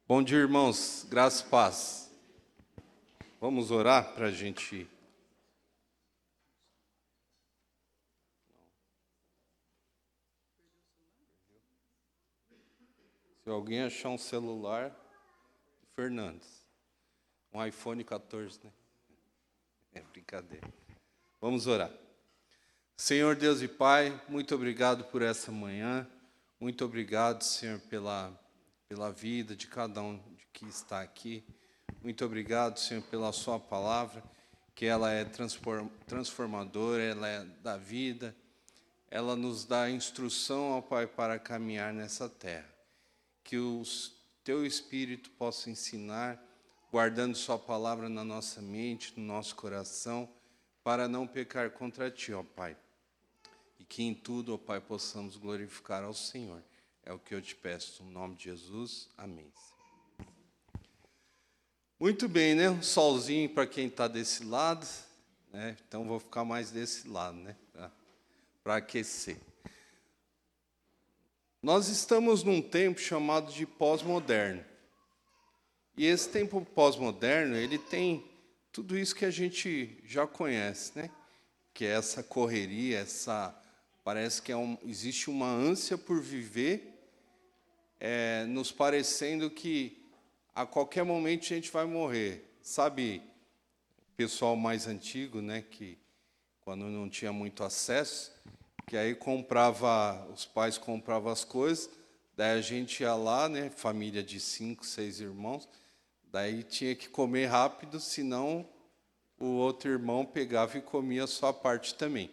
Bom dia, irmãos. Graça e paz. Vamos orar para a gente... Se alguém achar um celular, Fernandes. Um iPhone 14, né? É brincadeira. Vamos orar. Senhor Deus e Pai, muito obrigado por essa manhã. Muito obrigado, Senhor, pela vida de cada um que está aqui. Muito obrigado, Senhor, pela sua palavra, que ela é transformadora, ela é da vida. Ela nos dá instrução, ó Pai, para caminhar nessa terra. Que o Teu Espírito possa ensinar, guardando sua palavra na nossa mente, no nosso coração, para não pecar contra Ti, ó Pai. E que em tudo, ó Pai, possamos glorificar ao Senhor. É o que eu te peço, no nome de Jesus. Amém. Muito bem, né? Um solzinho para quem está desse lado, né? Então vou ficar mais desse lado, né? Para aquecer. Nós estamos num tempo chamado de pós-moderno. E esse tempo pós-moderno, ele tem tudo isso que a gente já conhece, né? Que é essa correria, parece que existe uma ânsia por viver, nos parecendo que a qualquer momento a gente vai morrer. Sabe, pessoal mais antigo, né, que quando não tinha muito acesso, que aí os pais compravam as coisas, daí a gente ia lá, né, família de 5, 6 irmãos, daí tinha que comer rápido, senão o outro irmão pegava e comia a sua parte também.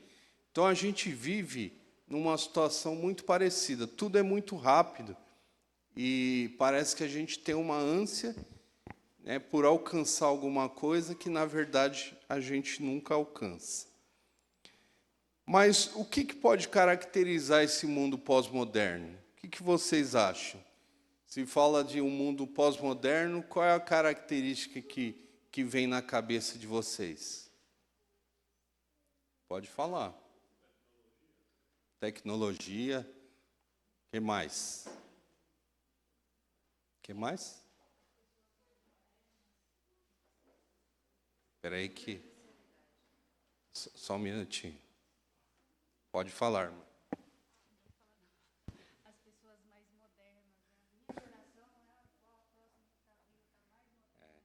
Então a gente vive numa situação muito parecida, tudo é muito rápido e parece que a gente tem uma ânsia, né, por alcançar alguma coisa que na verdade a gente nunca alcança. Mas o que pode caracterizar esse mundo pós-moderno? O que vocês acham? Se fala de um mundo pós-moderno, qual é a característica que vem na cabeça de vocês? Pode falar. Tecnologia. O que mais? O que mais? Espera aí que... Só um minutinho. Pode falar, irmão. As pessoas mais modernas, né? A minha geração não é a próxima que está vindo, está mais moderna.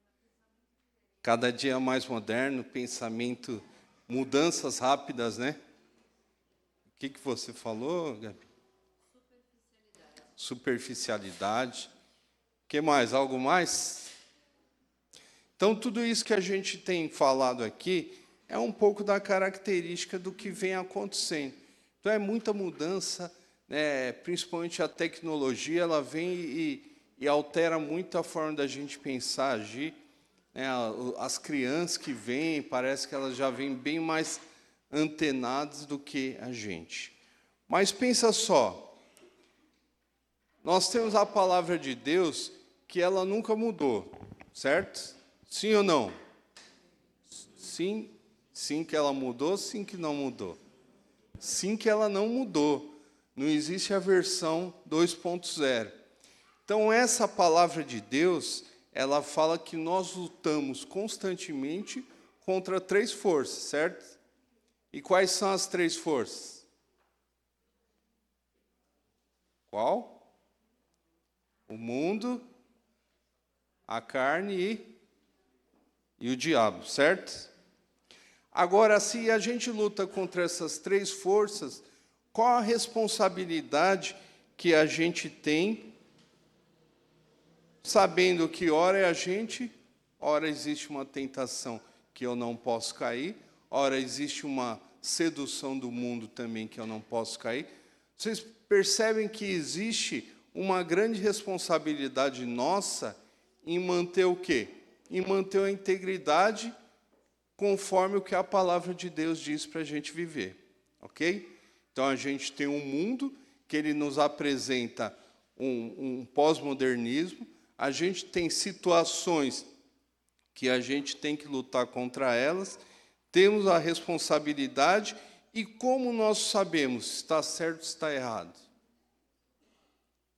Cada dia mais moderno, pensamento, mudanças rápidas, né? O que você falou, Gabi? Superficialidade. O que mais? Algo mais? Então, tudo isso que a gente tem falado aqui é um pouco da característica do que vem acontecendo. Então, é muita mudança, né? Principalmente a tecnologia, ela vem e altera muito a forma da gente pensar, agir. Né? As crianças que vêm, parece que elas já vêm bem mais antenadas do que a gente. Mas pensa só, nós temos a palavra de Deus que ela nunca mudou, certo? Sim ou não? Sim. Sim que ela mudou, sim que não mudou. Sim que ela não mudou. Não existe a versão 2.0. Então, essa palavra de Deus, ela fala que nós lutamos constantemente contra 3 forças, certo? E quais são as 3 forças? Qual? O mundo, a carne e o diabo, certo? Agora, se a gente luta contra essas 3 forças, qual a responsabilidade que a gente tem, sabendo que ora é a gente, ora existe uma tentação que eu não posso cair, ora existe uma sedução do mundo também que eu não posso cair. Vocês percebem que existe uma grande responsabilidade nossa em manter o quê? Em manter a integridade conforme o que a palavra de Deus diz para a gente viver, ok? Então, a gente tem um mundo que ele nos apresenta um pós-modernismo, a gente tem situações que a gente tem que lutar contra elas, temos a responsabilidade, e como nós sabemos se está certo ou se está errado?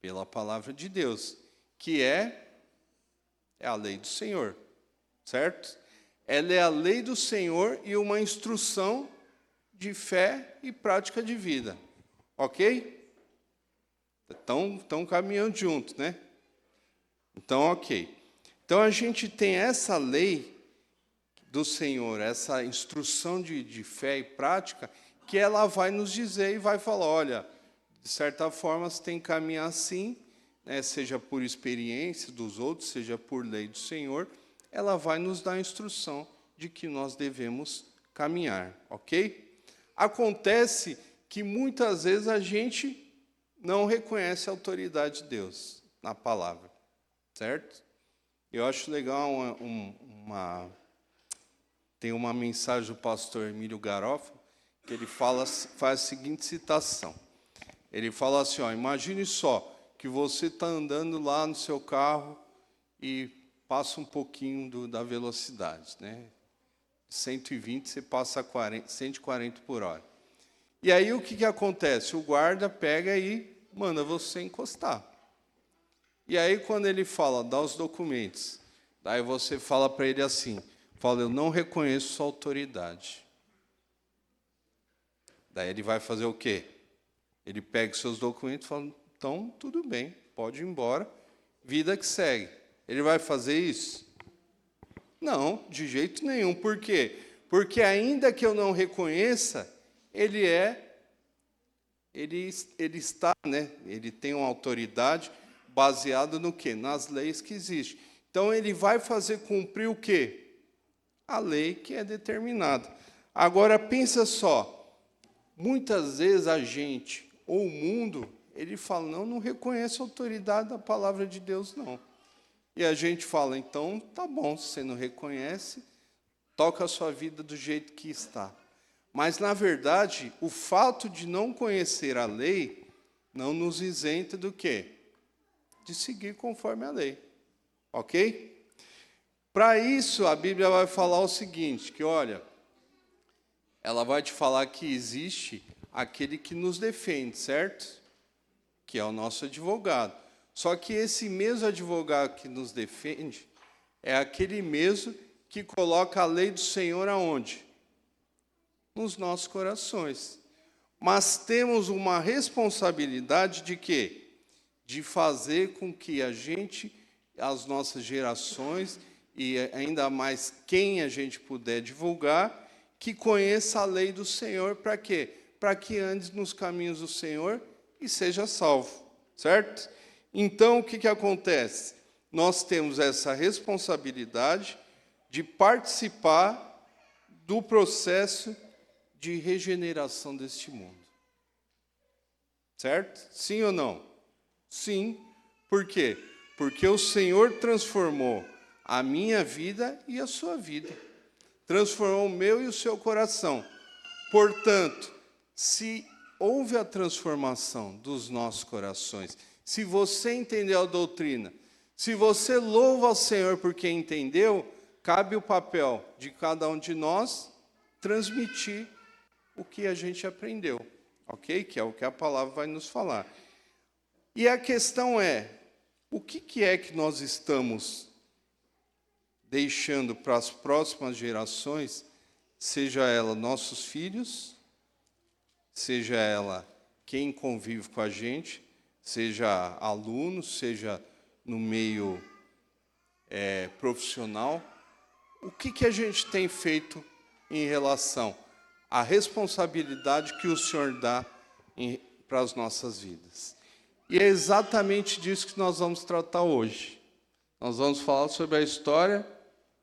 Pela palavra de Deus, que é a lei do Senhor, certo? Ela é a lei do Senhor e uma instrução de fé e prática de vida, ok? Estão caminhando juntos, né? Então, ok. Então, a gente tem essa lei do Senhor, essa instrução de fé e prática, que ela vai nos dizer e vai falar, olha, de certa forma, você tem que caminhar assim, né, seja por experiência dos outros, seja por lei do Senhor, ela vai nos dar a instrução de que nós devemos caminhar, ok? Acontece que muitas vezes a gente não reconhece a autoridade de Deus na palavra, certo? Eu acho legal tem uma mensagem do pastor Emílio Garofalo, que ele faz a seguinte citação. Ele fala assim, ó, imagine só que você está andando lá no seu carro e passa um pouquinho da velocidade, né? 120, você passa a 140 por hora. E aí o que acontece? O guarda pega e manda você encostar. E aí quando ele fala, dá os documentos, daí você fala para ele assim, fala, eu não reconheço sua autoridade. Daí ele vai fazer o quê? Ele pega os seus documentos e fala, então tudo bem, pode ir embora, vida que segue. Ele vai fazer isso? Não, de jeito nenhum. Por quê? Porque ainda que eu não reconheça, ele está, né? Ele tem uma autoridade baseada no quê? Nas leis que existem. Então ele vai fazer cumprir o quê? A lei que é determinada. Agora pensa só, muitas vezes a gente ou o mundo, ele fala, não reconhece a autoridade da palavra de Deus, não. E a gente fala, então, tá bom, se você não reconhece, toca a sua vida do jeito que está. Mas, na verdade, o fato de não conhecer a lei não nos isenta do quê? De seguir conforme a lei. Ok? Para isso, a Bíblia vai falar o seguinte, que, olha, ela vai te falar que existe aquele que nos defende, certo? Que é o nosso advogado. Só que esse mesmo advogado que nos defende é aquele mesmo que coloca a lei do Senhor aonde? Nos nossos corações. Mas temos uma responsabilidade de quê? De fazer com que a gente, as nossas gerações, e ainda mais quem a gente puder divulgar, que conheça a lei do Senhor, para quê? Para que ande nos caminhos do Senhor e seja salvo, certo? Então, o que acontece? Nós temos essa responsabilidade de participar do processo de regeneração deste mundo. Certo? Sim ou não? Sim. Por quê? Porque o Senhor transformou a minha vida e a sua vida. Transformou o meu e o seu coração. Portanto, se houve a transformação dos nossos corações, se você entendeu a doutrina, se você louva ao Senhor porque entendeu, cabe o papel de cada um de nós transmitir o que a gente aprendeu, ok? Que é o que a palavra vai nos falar. E a questão é, o que é que nós estamos deixando para as próximas gerações, seja ela nossos filhos, seja ela quem convive com a gente, seja aluno, seja no meio profissional, o que a gente tem feito em relação à responsabilidade que o Senhor dá para as nossas vidas? E é exatamente disso que nós vamos tratar hoje. Nós vamos falar sobre a história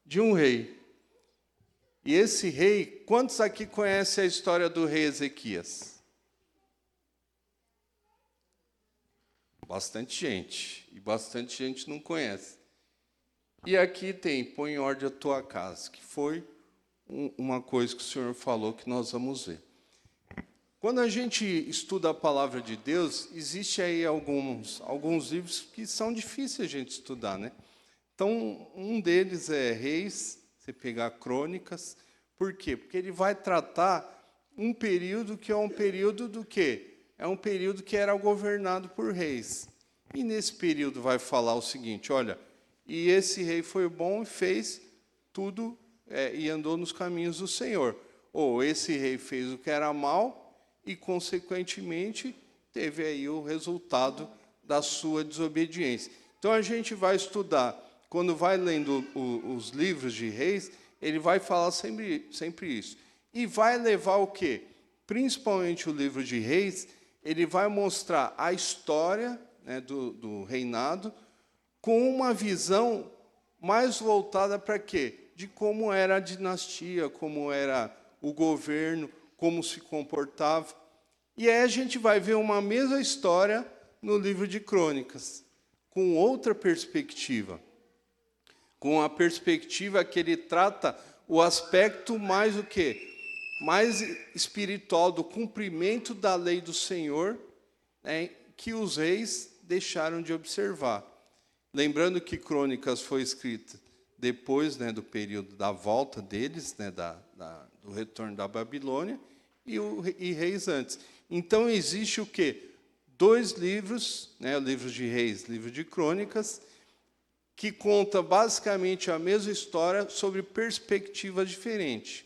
de um rei. E esse rei, quantos aqui conhecem a história do rei Ezequias? Bastante gente. E bastante gente não conhece. E aqui tem, põe em ordem a tua casa, que foi uma coisa que o Senhor falou que nós vamos ver. Quando a gente estuda a palavra de Deus, existe aí alguns livros que são difíceis a gente estudar, né? Então, um deles é Reis, você pegar Crônicas. Por quê? Porque ele vai tratar um período que é um período do quê? É um período que era governado por reis. E nesse período vai falar o seguinte, olha, e esse rei foi bom e fez tudo e andou nos caminhos do Senhor. Ou esse rei fez o que era mal e, consequentemente, teve aí o resultado da sua desobediência. Então, a gente vai estudar, quando vai lendo os livros de reis, ele vai falar sempre isso. E vai levar o quê? Principalmente o livro de reis, ele vai mostrar a história, né, do reinado, com uma visão mais voltada para quê? De como era a dinastia, como era o governo, como se comportava. E aí a gente vai ver uma mesma história no livro de Crônicas, com outra perspectiva. Com a perspectiva que ele trata o aspecto mais o quê? Mais espiritual, do cumprimento da lei do Senhor, né, que os reis deixaram de observar. Lembrando que Crônicas foi escrita depois, né, do período da volta deles, né, do retorno da Babilônia, e Reis antes. Então, existe o quê? 2 livros, né, o livro de Reis, livro de Crônicas, que conta basicamente a mesma história sobre perspectivas diferentes.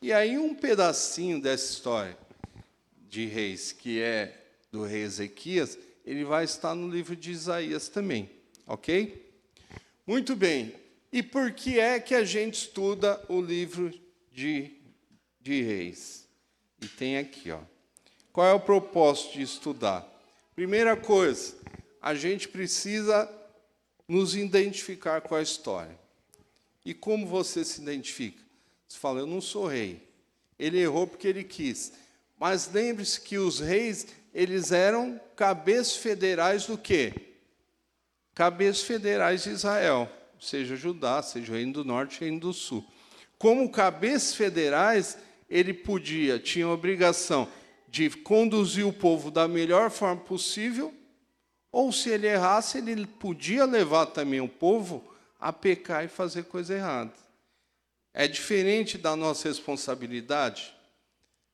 E aí um pedacinho dessa história de Reis, que é do rei Ezequias, ele vai estar no livro de Isaías também, ok? Muito bem. E por que é que a gente estuda o livro de Reis? E tem aqui, ó. Qual é o propósito de estudar? Primeira coisa, a gente precisa nos identificar com a história. E como você se identifica? Você fala, eu não sou rei. Ele errou porque ele quis. Mas lembre-se que os reis, eles eram cabeças federais do quê? Cabeças federais de Israel, seja Judá, seja o Reino do Norte, o Reino do Sul. Como cabeças federais, ele tinha a obrigação de conduzir o povo da melhor forma possível, ou se ele errasse, ele podia levar também o povo a pecar e fazer coisa errada. É diferente da nossa responsabilidade,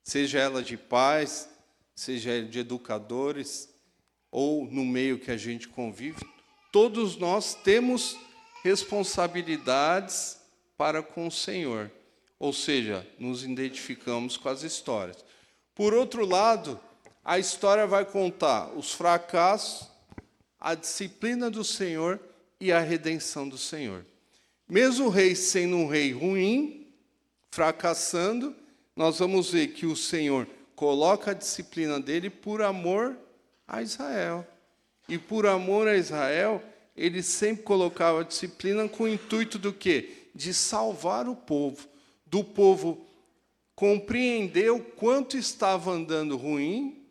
seja ela de pais, seja ela de educadores, ou no meio que a gente convive, todos nós temos responsabilidades para com o Senhor, ou seja, nos identificamos com as histórias. Por outro lado, a história vai contar os fracassos, a disciplina do Senhor e a redenção do Senhor. Mesmo o rei sendo um rei ruim, fracassando, nós vamos ver que o Senhor coloca a disciplina dele por amor a Israel. E por amor a Israel, ele sempre colocava a disciplina com o intuito do quê? De salvar o povo. Do povo compreender o quanto estava andando ruim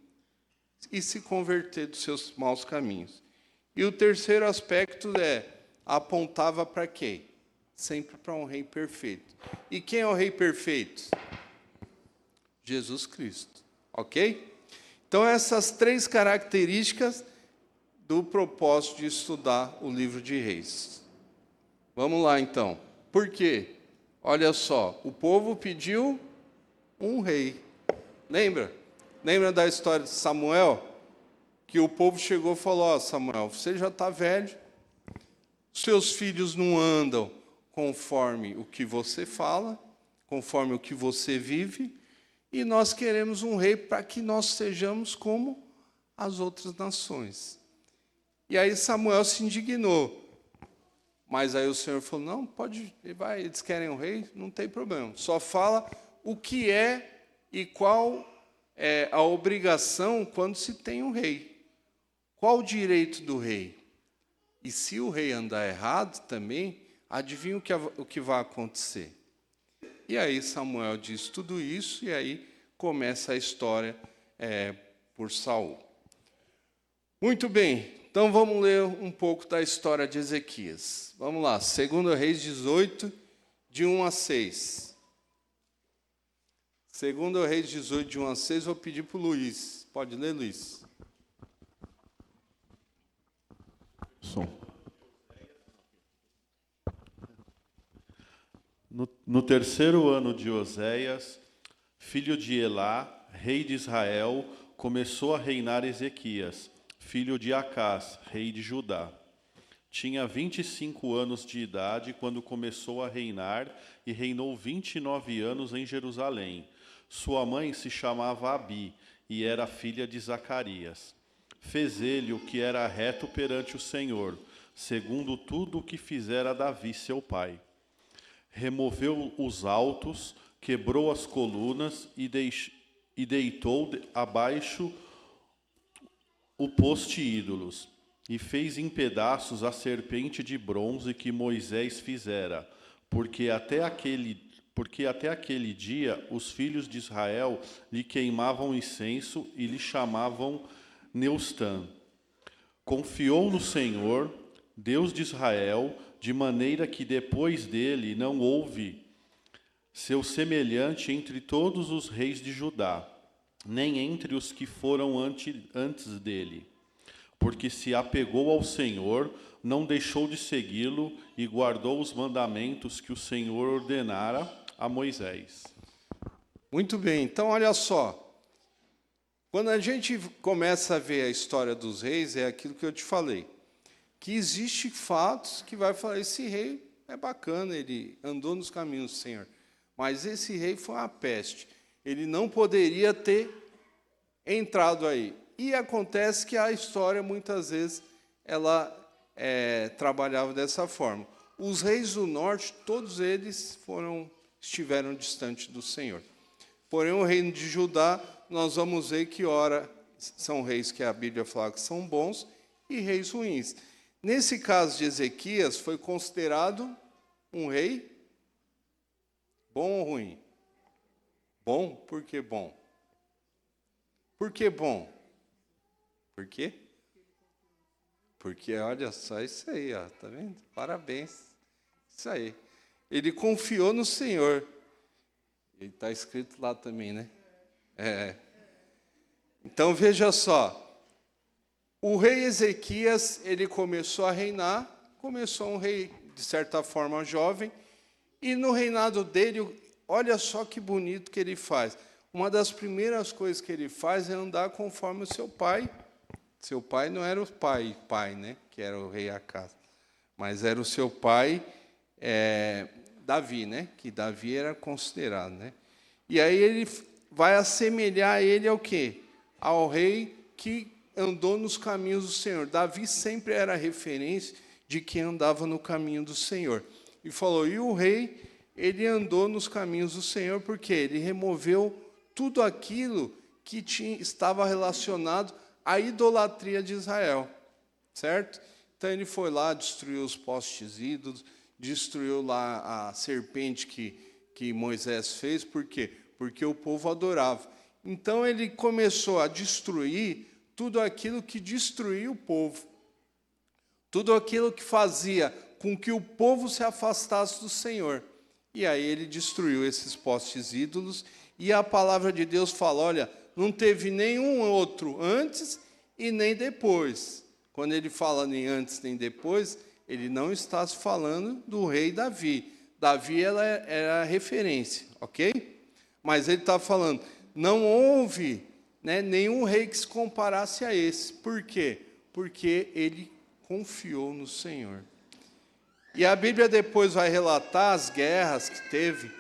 e se converter dos seus maus caminhos. E o terceiro aspecto apontava para quem? Sempre para um rei perfeito. E quem é o rei perfeito? Jesus Cristo. Ok? Então, essas 3 características do propósito de estudar o livro de Reis. Vamos lá, então. Por quê? Olha só, o povo pediu um rei. Lembra? Lembra da história de Samuel? Que o povo chegou e falou, ó, Samuel, você já está velho, seus filhos não andam conforme o que você fala, conforme o que você vive, e nós queremos um rei para que nós sejamos como as outras nações. E aí Samuel se indignou. Mas aí o Senhor falou, não, pode, vai, eles querem um rei, não tem problema. Só fala o que é e qual é a obrigação quando se tem um rei. Qual o direito do rei? E se o rei andar errado também, adivinha o que vai acontecer? E aí Samuel diz tudo isso, e aí começa a história por Saul. Muito bem, então vamos ler um pouco da história de Ezequias. Vamos lá, 2 Reis 18, de 1 a 6. 2 Reis 18, de 1 a 6, vou pedir para o Luiz. Pode ler, Luiz? Som. No 3º ano de Oséias, filho de Elá, rei de Israel, começou a reinar Ezequias, filho de Acás, rei de Judá. Tinha 25 anos de idade quando começou a reinar e reinou 29 anos em Jerusalém. Sua mãe se chamava Abi e era filha de Zacarias. Fez ele o que era reto perante o Senhor, segundo tudo o que fizera Davi, seu pai. Removeu os altos, quebrou as colunas e deitou abaixo o poste ídolos, e fez em pedaços a serpente de bronze que Moisés fizera, porque até aquele dia os filhos de Israel lhe queimavam incenso e lhe chamavam Neustã. Confiou no Senhor, Deus de Israel, de maneira que depois dele não houve seu semelhante entre todos os reis de Judá, nem entre os que foram antes dele. Porque se apegou ao Senhor, não deixou de segui-lo e guardou os mandamentos que o Senhor ordenara a Moisés. Muito bem, então olha só. Quando a gente começa a ver a história dos reis, é aquilo que eu te falei. Que existe fatos que vai falar, esse rei é bacana, ele andou nos caminhos do Senhor. Mas esse rei foi uma peste. Ele não poderia ter entrado aí. E acontece que a história, muitas vezes, ela trabalhava dessa forma. Os reis do norte, todos eles estiveram distantes do Senhor. Porém, o reino de Judá, nós vamos ver que, ora, são reis que a Bíblia fala que são bons e reis ruins. Nesse caso de Ezequias, foi considerado um rei bom ou ruim? Bom? Por que bom? Por que bom? Por quê? Porque, olha só, isso aí, ó, tá vendo? Parabéns. Isso aí. Ele confiou no Senhor. E está escrito lá também, né? Então, veja só. O rei Ezequias, ele começou a reinar, começou um rei, de certa forma, jovem, e no reinado dele, olha só que bonito que ele faz. Uma das primeiras coisas que ele faz é andar conforme o seu pai. Seu pai não era o pai, né? Que era o rei Acás, mas era o seu pai, Davi, né? Que Davi era considerado, né? E aí ele vai assemelhar ele ao quê? Ao rei que andou nos caminhos do Senhor. Davi sempre era a referência de quem andava no caminho do Senhor. E falou, e o rei, ele andou nos caminhos do Senhor, porque ele removeu tudo aquilo que estava relacionado à idolatria de Israel, certo? Então ele foi lá, destruiu os postes ídolos, destruiu lá a serpente que Moisés fez, por quê? Porque o povo adorava. Então ele começou a destruir tudo aquilo que destruía o povo, tudo aquilo que fazia com que o povo se afastasse do Senhor. E aí ele destruiu esses postes ídolos, e a palavra de Deus fala, olha, não teve nenhum outro antes e nem depois. Quando ele fala nem antes nem depois, ele não está falando do rei Davi. Davi era a referência, ok? Mas ele está falando, não houve, né, nenhum rei que se comparasse a esse. Por quê? Porque ele confiou no Senhor. E a Bíblia depois vai relatar as guerras que teve,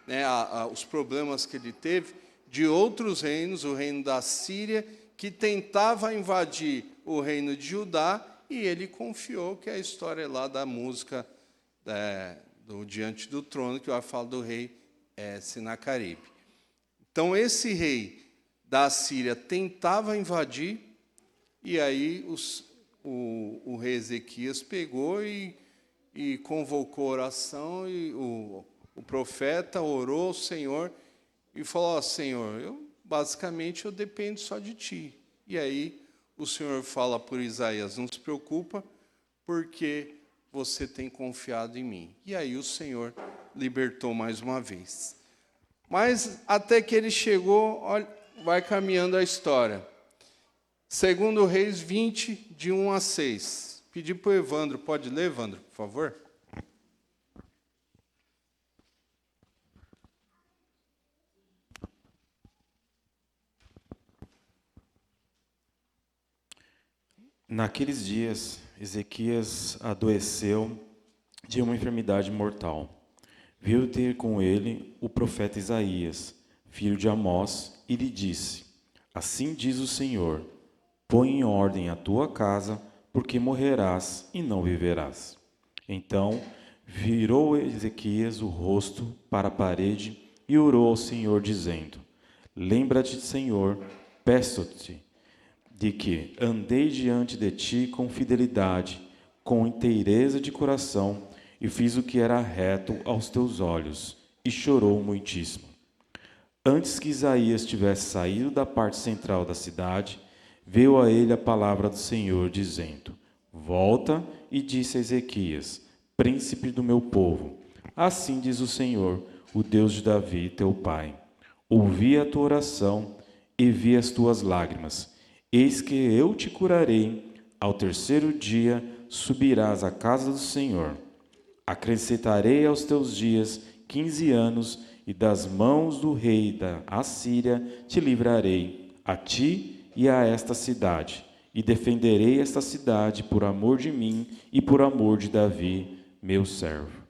né, os problemas que ele teve, de outros reinos, o reino da Síria, que tentava invadir o reino de Judá, e ele confiou, que é a história lá da música do Diante do Trono, que vai falar do rei Sinaqueribe. Então, esse rei da Síria tentava invadir, e aí o rei Ezequias pegou e convocou oração, e o profeta orou ao Senhor e falou, Senhor, basicamente eu dependo só de Ti. E aí o Senhor fala por Isaías, não se preocupa, porque você tem confiado em mim. E aí o Senhor libertou mais uma vez. Mas até que ele chegou, olha, vai caminhando a história. 2 Reis 20, de 1 a 6. Pedi para o Evandro, pode ler, Evandro, por favor? Naqueles dias, Ezequias adoeceu de uma enfermidade mortal. Veio ter com ele o profeta Isaías, filho de Amós, e lhe disse: Assim diz o Senhor: põe em ordem a tua casa, porque morrerás e não viverás. Então virou Ezequias o rosto para a parede e orou ao Senhor, dizendo: Lembra-te, Senhor, peço-te, de que andei diante de ti com fidelidade, com inteireza de coração, e fiz o que era reto aos teus olhos, e chorou muitíssimo. Antes que Isaías tivesse saído da parte central da cidade, veio a ele a palavra do Senhor, dizendo: Volta e disse a Ezequias, príncipe do meu povo: Assim diz o Senhor, o Deus de Davi, teu pai: Ouvi a tua oração e vi as tuas lágrimas. Eis que eu te curarei. Ao terceiro dia subirás à casa do Senhor. Acrescentarei aos teus dias 15 anos, e das mãos do rei da Assíria te livrarei, a ti e a esta cidade, e defenderei esta cidade por amor de mim e por amor de Davi, meu servo.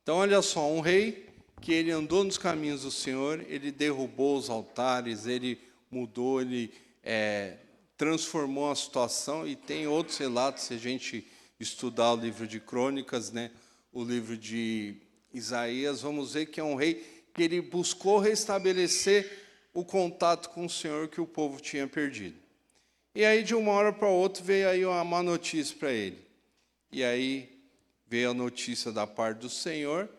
Então, olha só, um rei que ele andou nos caminhos do Senhor, ele derrubou os altares, ele mudou, ele transformou a situação, e tem outros relatos, se a gente estudar o livro de Crônicas, né, o livro de Isaías, vamos ver que é um rei que ele buscou restabelecer o contato com o Senhor que o povo tinha perdido. E aí, de uma hora para outra, veio aí uma má notícia para ele. E aí veio a notícia da parte do Senhor,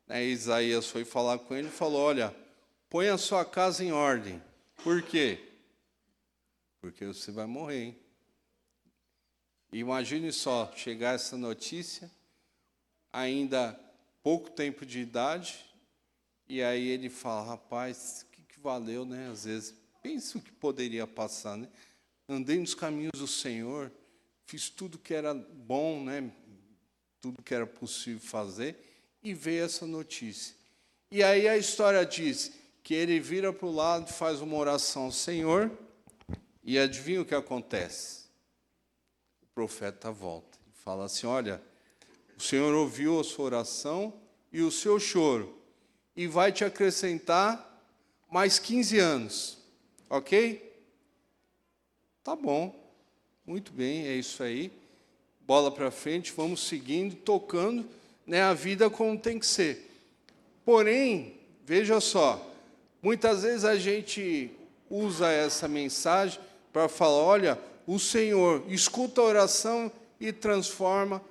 né, Isaías foi falar com ele e falou: olha, põe a sua casa em ordem. Por quê? Porque você vai morrer, hein? Imagine só, chegar essa notícia, ainda pouco tempo de idade, e aí ele fala: rapaz, o que valeu, né? Às vezes, pensa o que poderia passar, né? Andei nos caminhos do Senhor, fiz tudo que era bom, né? Tudo que era possível fazer, e veio essa notícia. E aí a história diz que ele vira para o lado e faz uma oração ao Senhor, e adivinha o que acontece? O profeta volta e fala assim: olha, o Senhor ouviu a sua oração e o seu choro, e vai te acrescentar mais 15 anos, ok? Tá bom, muito bem, é isso aí. Bola para frente, vamos seguindo, tocando, né, a vida como tem que ser. Porém, veja só, muitas vezes a gente usa essa mensagem para falar: olha, o Senhor escuta a oração e transforma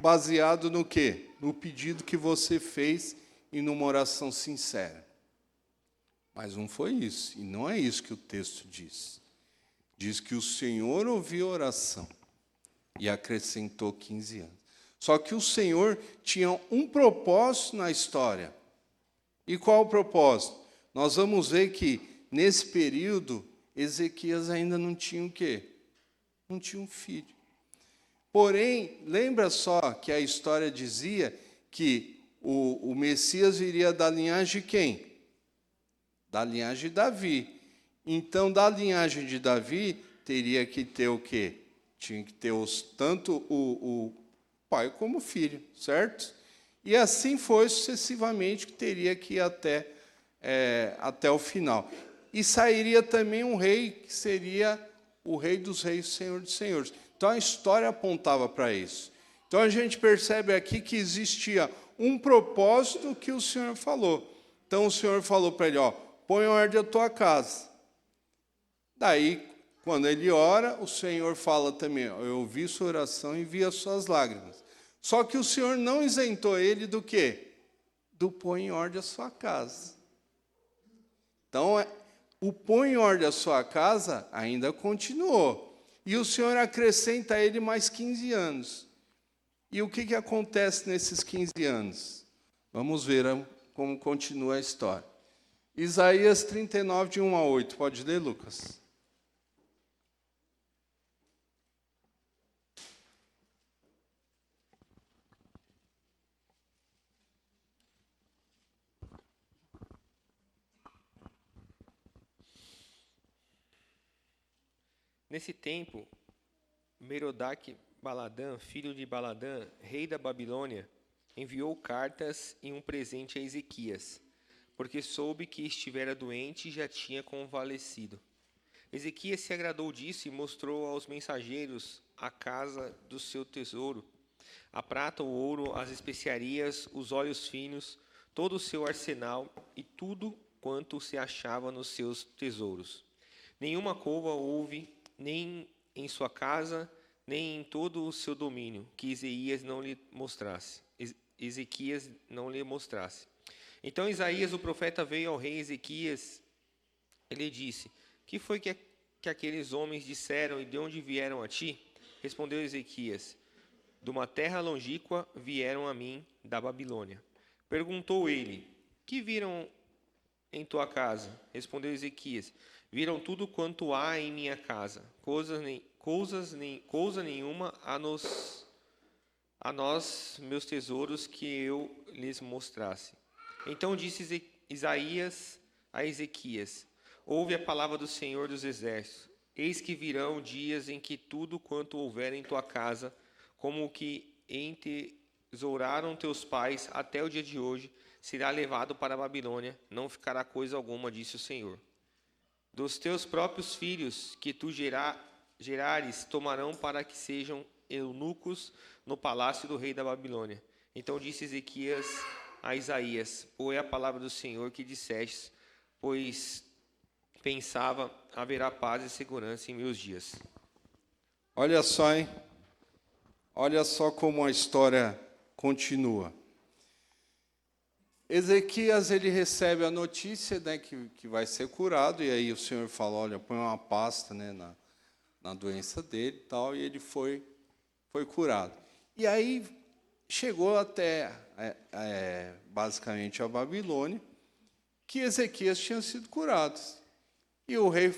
baseado no quê? No pedido que você fez e numa oração sincera. Mas não foi isso, e não é isso que o texto diz. Diz que o Senhor ouviu a oração e acrescentou 15 anos. Só que o Senhor tinha um propósito na história. E qual o propósito? Nós vamos ver que, nesse período, Ezequias ainda não tinha o quê? Não tinha um filho. Porém, lembra só que a história dizia que o Messias viria da linhagem de quem? Da linhagem de Davi. Então, da linhagem de Davi, teria que ter o quê? Tinha que ter tanto o pai como o filho, certo? E assim foi sucessivamente, que teria que ir até o final. E sairia também um rei, que seria o rei dos reis, o Senhor dos senhores. Então a história apontava para isso. Então a gente percebe aqui que existia um propósito que o Senhor falou. Então o Senhor falou para ele: ó, põe em ordem a tua casa. Daí, quando ele ora, o Senhor fala também: ó, eu ouvi sua oração e vi as suas lágrimas. Só que o Senhor não isentou ele do quê? Do põe em ordem a sua casa. Então, o põe em ordem a sua casa ainda continuou. E o Senhor acrescenta a ele mais 15 anos. E o que acontece nesses 15 anos? Vamos ver como continua a história. Isaías 39, de 1 a 8. Pode ler, Lucas? Nesse tempo, Merodach-Baladã, filho de Baladã, rei da Babilônia, enviou cartas e um presente a Ezequias, porque soube que estivera doente e já tinha convalescido. Ezequias se agradou disso e mostrou aos mensageiros a casa do seu tesouro, a prata, o ouro, as especiarias, os óleos finos, todo o seu arsenal e tudo quanto se achava nos seus tesouros. Nenhuma couva houve, nem em sua casa, nem em todo o seu domínio, que Ezequias não lhe mostrasse. Então Isaías, o profeta, veio ao rei Ezequias e lhe disse: Que foi que aqueles homens disseram e de onde vieram a ti? Respondeu Ezequias: De uma terra longínqua vieram a mim da Babilônia. Perguntou ele: Que viram em tua casa? Respondeu Ezequias: Viram tudo quanto há em minha casa, coisa nenhuma a nós, meus tesouros, que eu lhes mostrasse. Então disse Isaías a Ezequias: Ouve a palavra do Senhor dos Exércitos. Eis que virão dias em que tudo quanto houver em tua casa, como o que entesouraram teus pais até o dia de hoje, será levado para a Babilônia, não ficará coisa alguma, disse o Senhor. Dos teus próprios filhos que tu gerares, tomarão para que sejam eunucos no palácio do rei da Babilônia. Então disse Ezequias a Isaías: Ou é a palavra do Senhor que dissestes, pois pensava, haverá paz e segurança em meus dias. Olha só, hein? Olha só como a história continua. Ezequias, ele recebe a notícia, né, que vai ser curado, e aí o Senhor fala: olha, põe uma pasta, né, na doença dele e tal, e ele foi curado. E aí chegou até, basicamente, a Babilônia, que Ezequias tinha sido curado. E o rei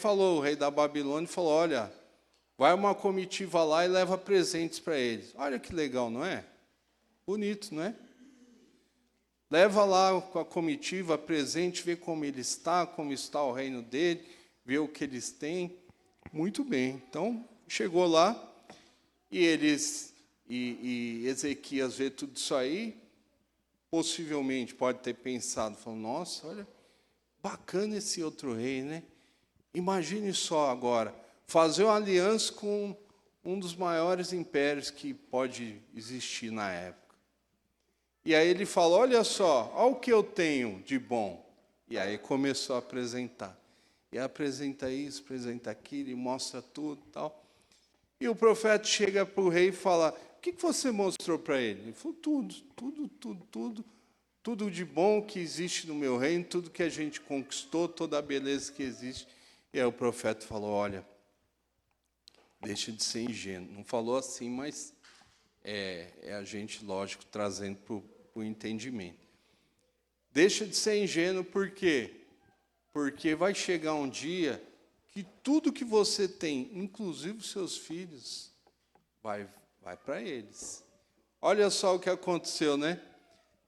da Babilônia falou: olha, vai uma comitiva lá e leva presentes para eles. Olha que legal, não é? Bonito, não é? Leva lá com a comitiva presente, vê como ele está, como está o reino dele, vê o que eles têm. Muito bem. Então, chegou lá e Ezequias vê tudo isso aí, possivelmente pode ter pensado, falou: nossa, olha, bacana esse outro rei, né? Imagine só agora, fazer uma aliança com um dos maiores impérios que pode existir na época. E aí ele fala: olha só, olha o que eu tenho de bom. E aí começou a apresentar. E apresenta isso, apresenta aquilo, e mostra tudo e tal. E o profeta chega para o rei e fala: o que você mostrou para ele? Ele falou: tudo de bom que existe no meu reino, tudo que a gente conquistou, toda a beleza que existe. E aí o profeta falou: olha, deixa de ser ingênuo. Não falou assim, mas é a gente, lógico, trazendo para o entendimento. Deixa de ser ingênuo, por quê? Porque vai chegar um dia que tudo que você tem, inclusive os seus filhos, vai para eles. Olha só o que aconteceu, né?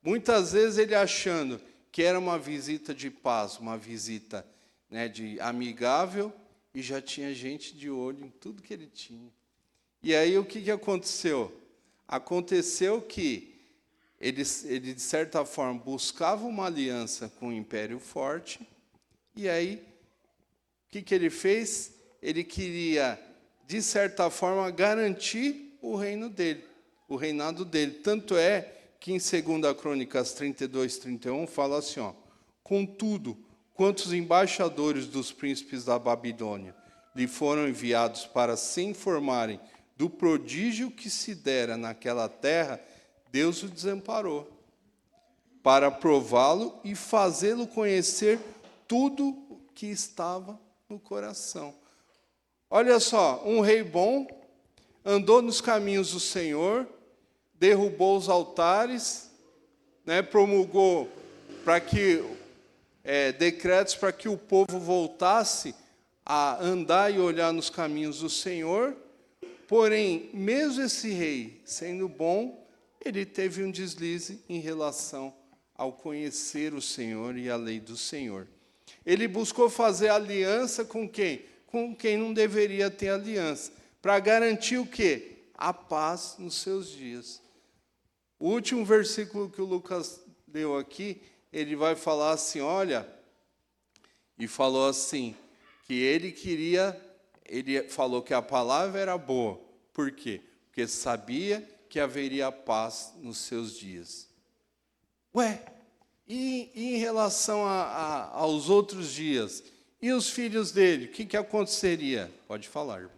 Muitas vezes ele achando que era uma visita de paz, uma visita, né, de amigável, e já tinha gente de olho em tudo que ele tinha. E aí o que aconteceu? Aconteceu que ele, de certa forma, buscava uma aliança com o Império Forte, e aí o que ele fez? Ele queria, de certa forma, garantir o reino dele, o reinado dele. Tanto é que em 2 Crônicas 32, 31, fala assim: ó, contudo, quantos embaixadores dos príncipes da Babilônia lhe foram enviados para se informarem do prodígio que se dera naquela terra, Deus o desamparou, para prová-lo e fazê-lo conhecer tudo o que estava no coração. Olha só, um rei bom andou nos caminhos do Senhor, derrubou os altares, né, promulgou para que decretos para que o povo voltasse a andar e olhar nos caminhos do Senhor. Porém, mesmo esse rei sendo bom, ele teve um deslize em relação ao conhecer o Senhor e a lei do Senhor. Ele buscou fazer aliança com quem? com quem não deveria ter aliança, para garantir o quê? A paz nos seus dias. O último versículo que o Lucas leu aqui, ele vai falar assim, olha, e falou assim, que ele falou que a palavra era boa. Por quê? Porque sabia que haveria paz nos seus dias. Ué, e em relação aos outros dias? E os filhos dele? O que aconteceria? Pode falar, irmão.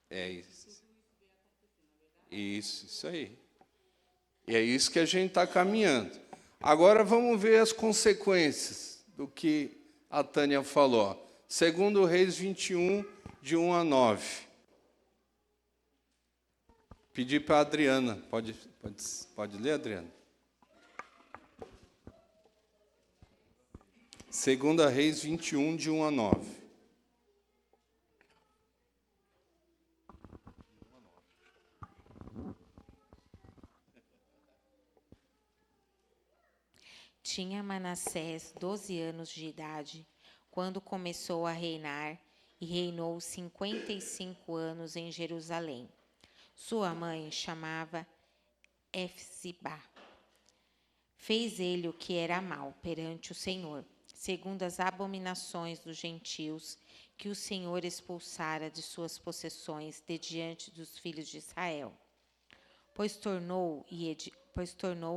É isso. Isso aí. E é isso que a gente está caminhando. Agora vamos ver as consequências do que a Tânia falou. Segundo Reis 21, de 1 a 9. Pedi para a Adriana. Pode ler, Adriana? Segunda Reis 21, de 1 a 9. Tinha Manassés 12 anos de idade, quando começou a reinar, e reinou 55 anos em Jerusalém. Sua mãe chamava Efzibá. Fez ele o que era mal perante o Senhor, segundo as abominações dos gentios, que o Senhor expulsara de suas possessões de diante dos filhos de Israel. Pois tornou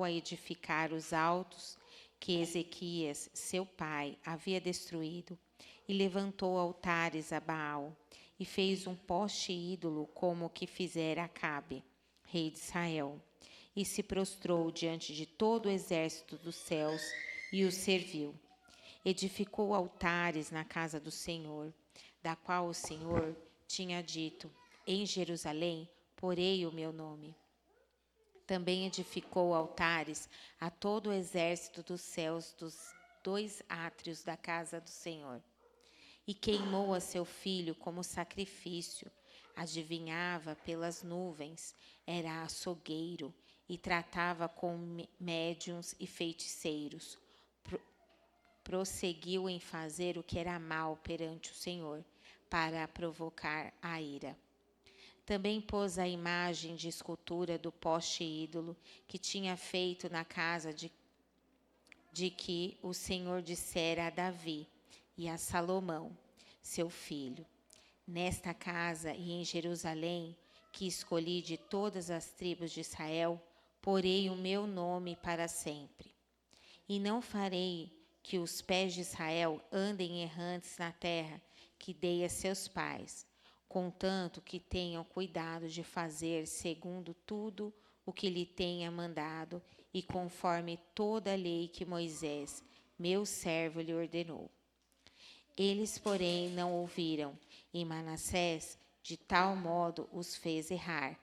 a edificar os altos que Ezequias, seu pai, havia destruído, e levantou altares a Baal, e fez um poste ídolo como o que fizera Acabe, rei de Israel, e se prostrou diante de todo o exército dos céus e o serviu. Edificou altares na casa do Senhor, da qual o Senhor tinha dito: em Jerusalém porei o meu nome. Também edificou altares a todo o exército dos céus dos 2 átrios da casa do Senhor. E queimou a seu filho como sacrifício. Adivinhava pelas nuvens, era açougueiro, e tratava com médiuns e feiticeiros. Prosseguiu em fazer o que era mal perante o Senhor, para provocar a ira. Também pôs a imagem de escultura do poste ídolo que tinha feito na casa de que o Senhor dissera a Davi e a Salomão, seu filho: nesta casa e em Jerusalém, que escolhi de todas as tribos de Israel, porei o meu nome para sempre. E não farei que os pés de Israel andem errantes na terra que dei a seus pais, contanto que tenham cuidado de fazer segundo tudo o que lhe tenha mandado e conforme toda a lei que Moisés, meu servo, lhe ordenou. Eles, porém, não ouviram, e Manassés de tal modo os fez errar,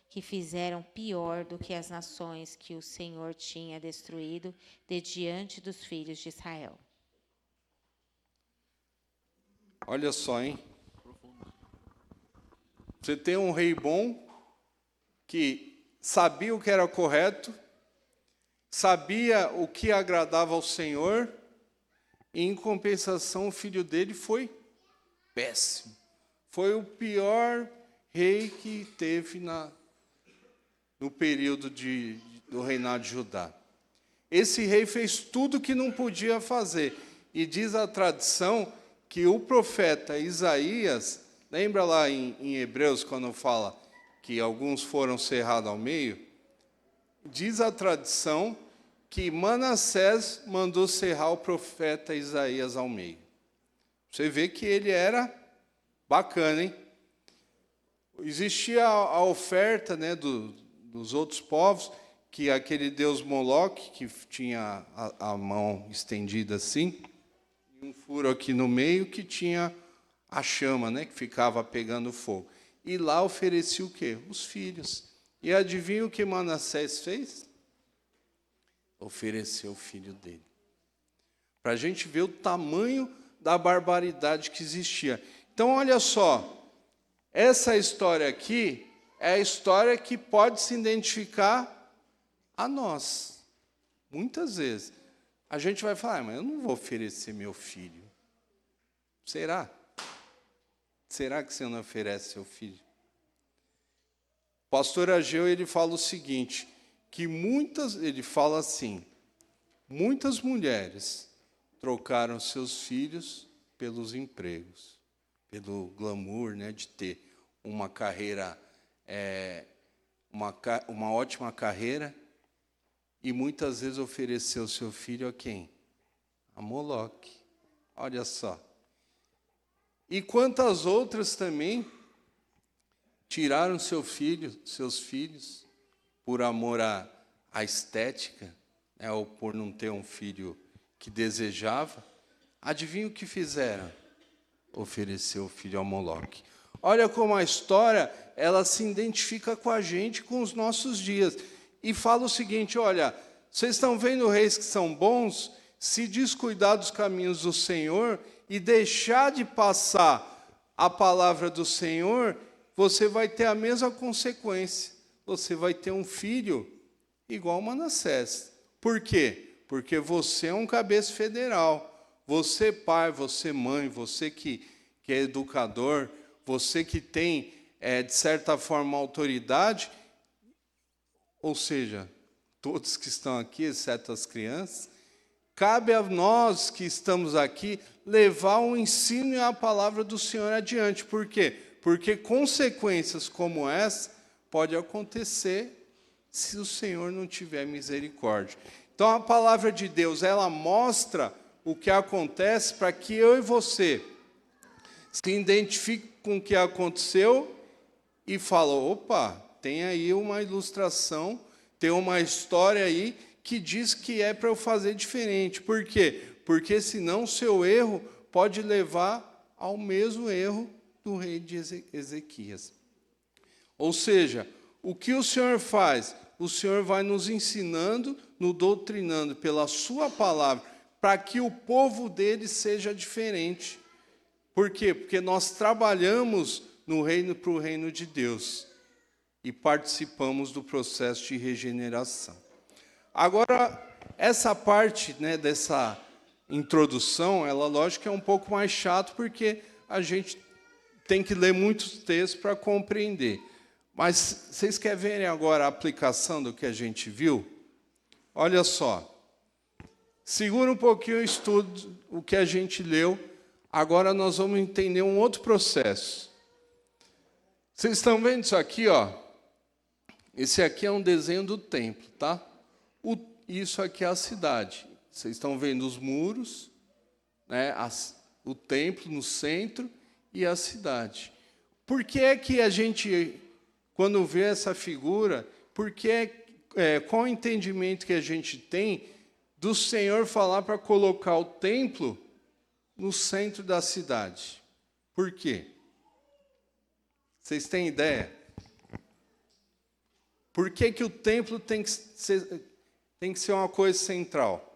que fizeram pior do que as nações que o Senhor tinha destruído de diante dos filhos de Israel. Olha só, hein? Você tem um rei bom, que sabia o que era correto, sabia o que agradava ao Senhor, e em compensação o filho dele foi péssimo. Foi o pior rei que teve no período do reinado de Judá. Esse rei fez tudo o que não podia fazer. E diz a tradição que o profeta Isaías, lembra lá em Hebreus, quando fala que alguns foram cerrados ao meio? Diz a tradição que Manassés mandou cerrar o profeta Isaías ao meio. Você vê que ele era bacana, hein? Existia a oferta, né, dos outros povos, que aquele deus Moloque, que tinha a mão estendida assim, e um furo aqui no meio que tinha a chama, né, que ficava pegando fogo. E lá oferecia o quê? Os filhos. E adivinha o que Manassés fez? Ofereceu o filho dele. Para a gente ver o tamanho da barbaridade que existia. Então, olha só, Essa história aqui é a história que pode se identificar a nós. Muitas vezes. A gente vai falar, mas eu não vou oferecer meu filho. Será? Será que você não oferece seu filho? O pastor Ageu, ele fala o seguinte, que ele fala assim, muitas mulheres trocaram seus filhos pelos empregos, pelo glamour, né, de ter uma carreira, uma ótima carreira, e muitas vezes ofereceu seu filho a quem? A Moloque. Olha só. E quantas outras também tiraram seus filhos por amor à estética, né, ou por não ter um filho que desejava. Adivinha o que fizeram? Ofereceu o filho a Moloque. Olha como a história, ela se identifica com a gente, com os nossos dias. E fala o seguinte, olha, vocês estão vendo reis que são bons? Se descuidar dos caminhos do Senhor e deixar de passar a palavra do Senhor, você vai ter a mesma consequência. Você vai ter um filho igual Manassés. Por quê? Porque você é um cabeça federal. Você pai, você mãe, você que é educador, você que tem, de certa forma, autoridade, ou seja, todos que estão aqui, exceto as crianças, cabe a nós que estamos aqui levar o ensino e a palavra do Senhor adiante. Por quê? Porque consequências como essa podem acontecer se o Senhor não tiver misericórdia. Então, a palavra de Deus, ela mostra o que acontece para que eu e você se identifiquem com o que aconteceu e falem, opa, tem aí uma ilustração, tem uma história aí que diz que é para eu fazer diferente. Por quê? Porque senão o seu erro pode levar ao mesmo erro do rei de Ezequias. Ou seja, o que o Senhor faz? O Senhor vai nos ensinando, nos doutrinando pela sua palavra, para que o povo dele seja diferente. Por quê? Porque nós trabalhamos no reino para o reino de Deus e participamos do processo de regeneração. Agora, essa parte, né, dessa introdução, ela, lógico, é um pouco mais chato, porque a gente tem que ler muitos textos para compreender. Mas vocês querem ver agora a aplicação do que a gente viu? Olha só. Segura um pouquinho o estudo, o que a gente leu. Agora nós vamos entender um outro processo. Vocês estão vendo isso aqui, ó? Esse aqui é um desenho do templo, tá? Isso aqui é a cidade. Vocês estão vendo os muros, né? O templo no centro e a cidade. Por que é que a gente, quando vê essa figura, qual o entendimento que a gente tem do Senhor falar para colocar o templo no centro da cidade? Por quê? Vocês têm ideia? Por que o templo tem que ser uma coisa central?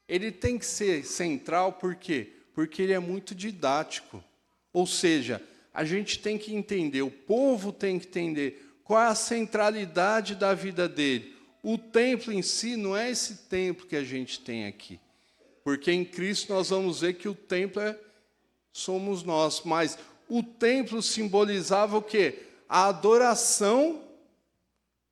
Ele tem que ser central por quê? Porque ele é muito didático. Ou seja, a gente tem que entender, o povo tem que entender qual é a centralidade da vida dele. O templo em si não é esse templo que a gente tem aqui. Porque em Cristo nós vamos ver que o templo somos nós. Mas o templo simbolizava o quê? A adoração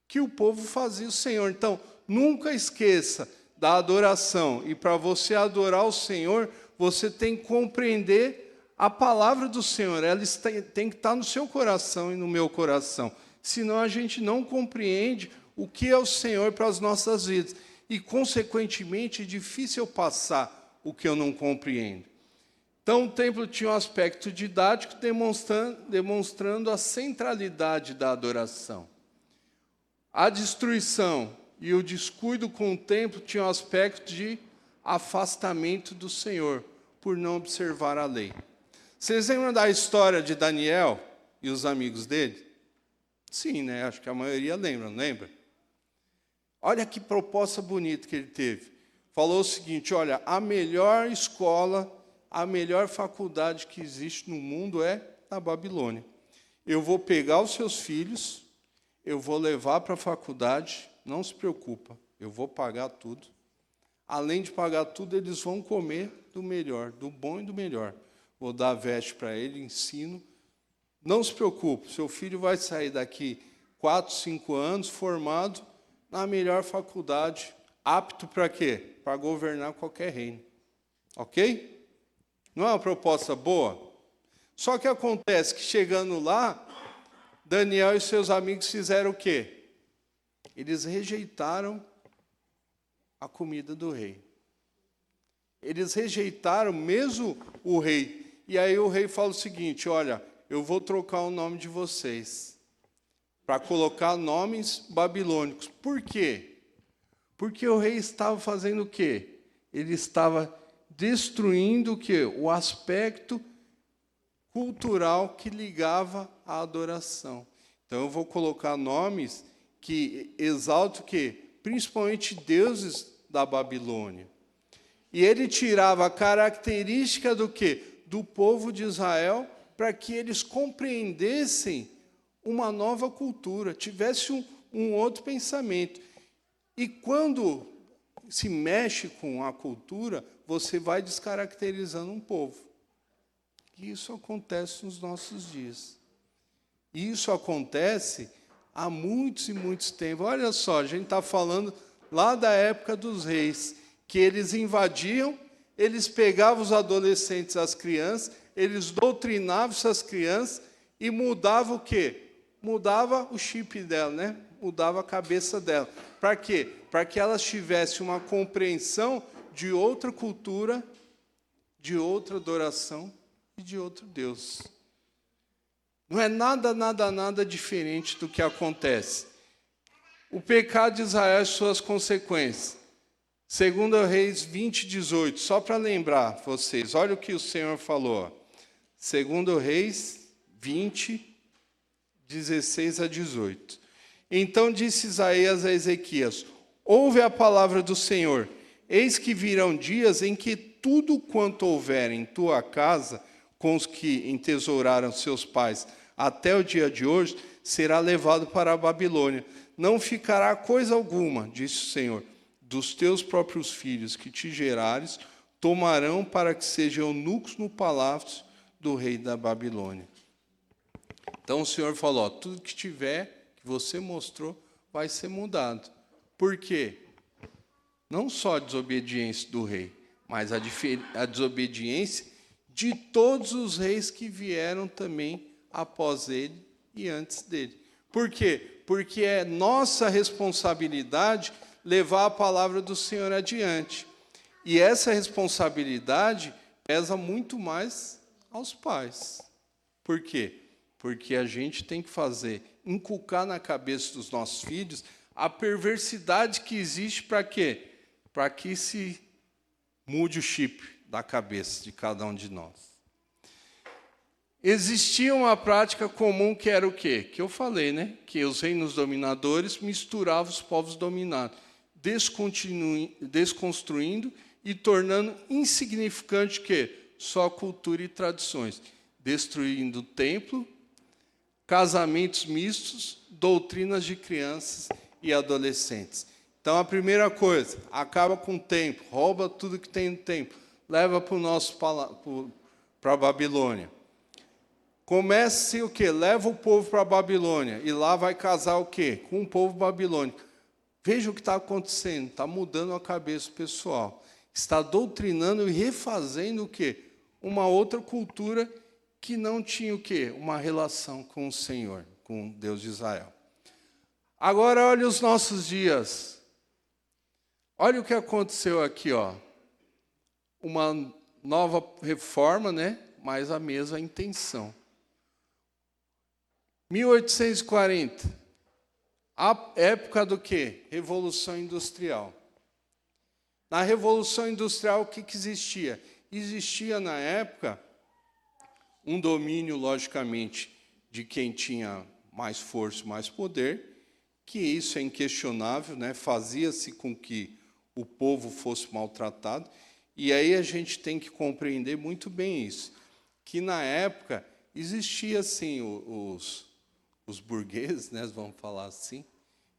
que o povo fazia ao Senhor. Então, nunca esqueça da adoração. E para você adorar o Senhor, você tem que compreender a palavra do Senhor. Ela tem que estar no seu coração e no meu coração. Senão a gente não compreende o que é o Senhor para as nossas vidas. E, consequentemente, é difícil eu passar o que eu não compreendo. Então, o templo tinha um aspecto didático, demonstrando a centralidade da adoração. A destruição e o descuido com o templo tinham um aspecto de afastamento do Senhor, por não observar a lei. Vocês lembram da história de Daniel e os amigos dele? Sim, né? Acho que a maioria lembra, não lembra? Olha que proposta bonita que ele teve. Falou o seguinte, olha, a melhor escola a melhor faculdade que existe no mundo é na Babilônia. Eu vou pegar os seus filhos, eu vou levar para a faculdade, não se preocupa, eu vou pagar tudo. Além de pagar tudo, eles vão comer do melhor, do bom e do melhor. Vou dar veste para ele, ensino. Não se preocupe, seu filho vai sair daqui 4, 5 anos, formado na melhor faculdade, apto para quê? Para governar qualquer reino. Ok? Não é uma proposta boa? Só que acontece que, chegando lá, Daniel e seus amigos fizeram o quê? Eles rejeitaram a comida do rei. Eles rejeitaram mesmo o rei. E aí o rei fala o seguinte, olha, eu vou trocar o nome de vocês para colocar nomes babilônicos. Por quê? Porque o rei estava fazendo o quê? Ele estava destruindo o quê? O aspecto cultural que ligava à adoração. Então eu vou colocar nomes que exaltam o quê? Principalmente deuses da Babilônia. E ele tirava a característica do quê? Do povo de Israel, para que eles compreendessem uma nova cultura, tivesse um outro pensamento. E quando se mexe com a cultura, você vai descaracterizando um povo. E isso acontece nos nossos dias. Isso acontece há muitos e muitos tempos. Olha só, a gente está falando lá da época dos reis, que eles invadiam, eles pegavam os adolescentes, as crianças, eles doutrinavam essas crianças e mudavam o quê? Mudava o chip dela, né? Mudava a cabeça dela. Para quê? Para que elas tivessem uma compreensão de outra cultura, de outra adoração e de outro Deus. Não é nada diferente do que acontece. O pecado de Israel e suas consequências. 2 Reis 20, 18. Só para lembrar vocês, olha o que o Senhor falou. 2 Reis 20, 16 a 18. Então disse Isaías a Ezequias, ouve a palavra do Senhor. Eis que virão dias em que tudo quanto houver em tua casa, com os que entesouraram seus pais, até o dia de hoje, será levado para a Babilônia. Não ficará coisa alguma, disse o Senhor, dos teus próprios filhos que te gerares, tomarão para que sejam eunucos no palácio do rei da Babilônia. Então o Senhor falou, ó, tudo que tiver, que você mostrou, vai ser mudado. Por quê? Não só a desobediência do rei, mas a desobediência de todos os reis que vieram também após ele e antes dele. Por quê? Porque é nossa responsabilidade levar a palavra do Senhor adiante. E essa responsabilidade pesa muito mais aos pais. Por quê? Porque a gente tem que inculcar na cabeça dos nossos filhos a perversidade que existe para quê? Para que se mude o chip da cabeça de cada um de nós. Existia uma prática comum que era o quê? Que eu falei, né? Que os reinos dominadores misturavam os povos dominados, desconstruindo e tornando insignificante o quê? Só cultura e tradições, destruindo o templo, casamentos mistos, doutrinas de crianças e adolescentes. Então, a primeira coisa, acaba com o templo, rouba tudo que tem no templo, leva para a Babilônia. Comece o quê? Leva o povo para a Babilônia, e lá vai casar o quê? Com o povo babilônico. Veja o que está acontecendo, está mudando a cabeça do pessoal. Está doutrinando e refazendo o quê? Uma outra cultura que não tinha o quê? Uma relação com o Senhor, com o Deus de Israel. Agora, olha os nossos dias. Olha o que aconteceu aqui, ó. Uma nova reforma, né? Mas a mesma intenção. 1840, a época do quê? Revolução Industrial. Na Revolução Industrial, o que existia? Existia, na época, um domínio, logicamente, de quem tinha mais força, mais poder, que isso é inquestionável, né? Fazia-se com que o povo fosse maltratado, E aí a gente tem que compreender muito bem isso, que na época existia assim os burgueses, né, vamos falar assim,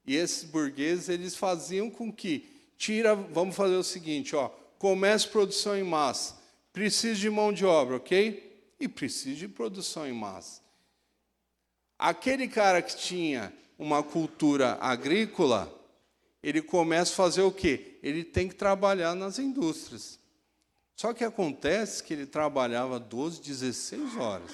e esses burgueses eles faziam com que vamos fazer o seguinte, ó, comece produção em massa, precisa de mão de obra, ok? E precisa de produção em massa. Aquele cara que tinha uma cultura agrícola, ele começa a fazer o quê? Ele tem que trabalhar nas indústrias. Só que acontece que ele trabalhava 12, 16 horas.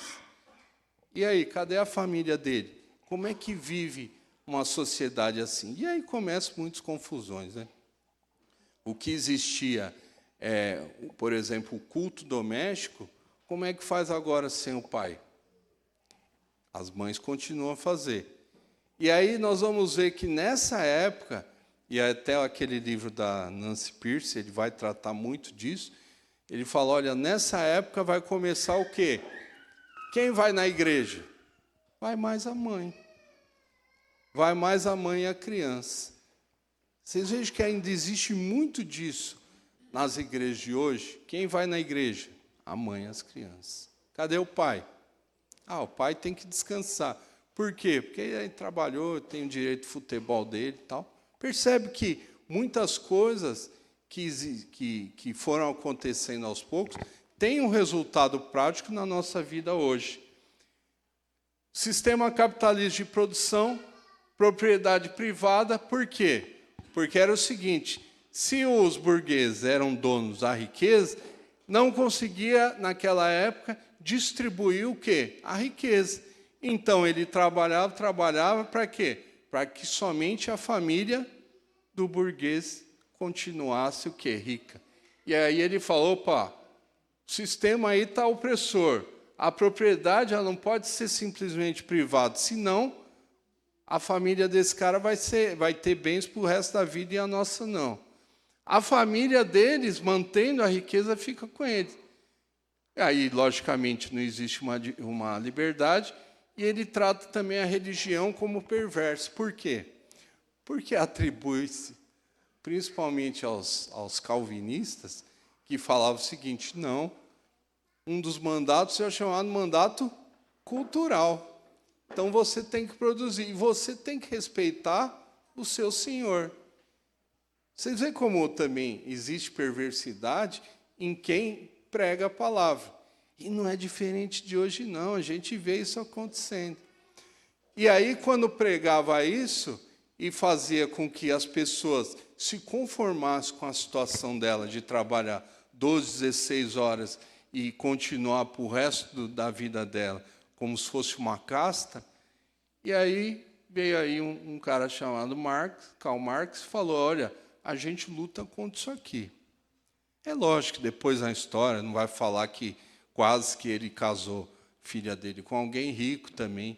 E aí, cadê a família dele? Como é que vive uma sociedade assim? E aí começam muitas confusões, né? O que existia, por exemplo, o culto doméstico, como é que faz agora sem o pai? As mães continuam a fazer. E aí nós vamos ver que nessa época, e até aquele livro da Nancy Pierce, ele vai tratar muito disso, ele fala, olha, nessa época vai começar o quê? Quem vai na igreja? Vai mais a mãe. Vai mais a mãe e a criança. Vocês vejam que ainda existe muito disso nas igrejas de hoje. Quem vai na igreja? A mãe e as crianças. Cadê o pai? Ah, o pai tem que descansar. Por quê? Porque ele trabalhou, tem o direito de futebol dele e tal. Percebe que muitas coisas que foram acontecendo aos poucos têm um resultado prático na nossa vida hoje. Sistema capitalista de produção, propriedade privada, por quê? Porque era o seguinte, se os burgueses eram donos da riqueza, não conseguia, naquela época, distribuir o quê? A riqueza. Então, ele trabalhava para quê? Para que somente a família do burguês continuasse o quê? Rica. E aí ele falou, opa, o sistema aí está opressor. A propriedade ela não pode ser simplesmente privada, senão a família desse cara vai ter bens para o resto da vida e a nossa não. A família deles, mantendo a riqueza, fica com eles. Aí, logicamente, não existe uma liberdade, e ele trata também a religião como perversa. Por quê? Porque atribui-se, principalmente aos calvinistas, que falavam o seguinte, não, um dos mandatos é chamado mandato cultural. Então, você tem que produzir, e você tem que respeitar o seu senhor. Vocês veem como também existe perversidade em quem prega a palavra. E não é diferente de hoje, não. A gente vê isso acontecendo. E aí, quando pregava isso, e fazia com que as pessoas se conformassem com a situação dela de trabalhar 12, 16 horas e continuar para o resto da vida dela como se fosse uma casta, e aí veio aí um cara chamado Karl Marx, e falou, olha, a gente luta contra isso aqui. É lógico que depois na história não vai falar que quase que ele casou filha dele com alguém rico também,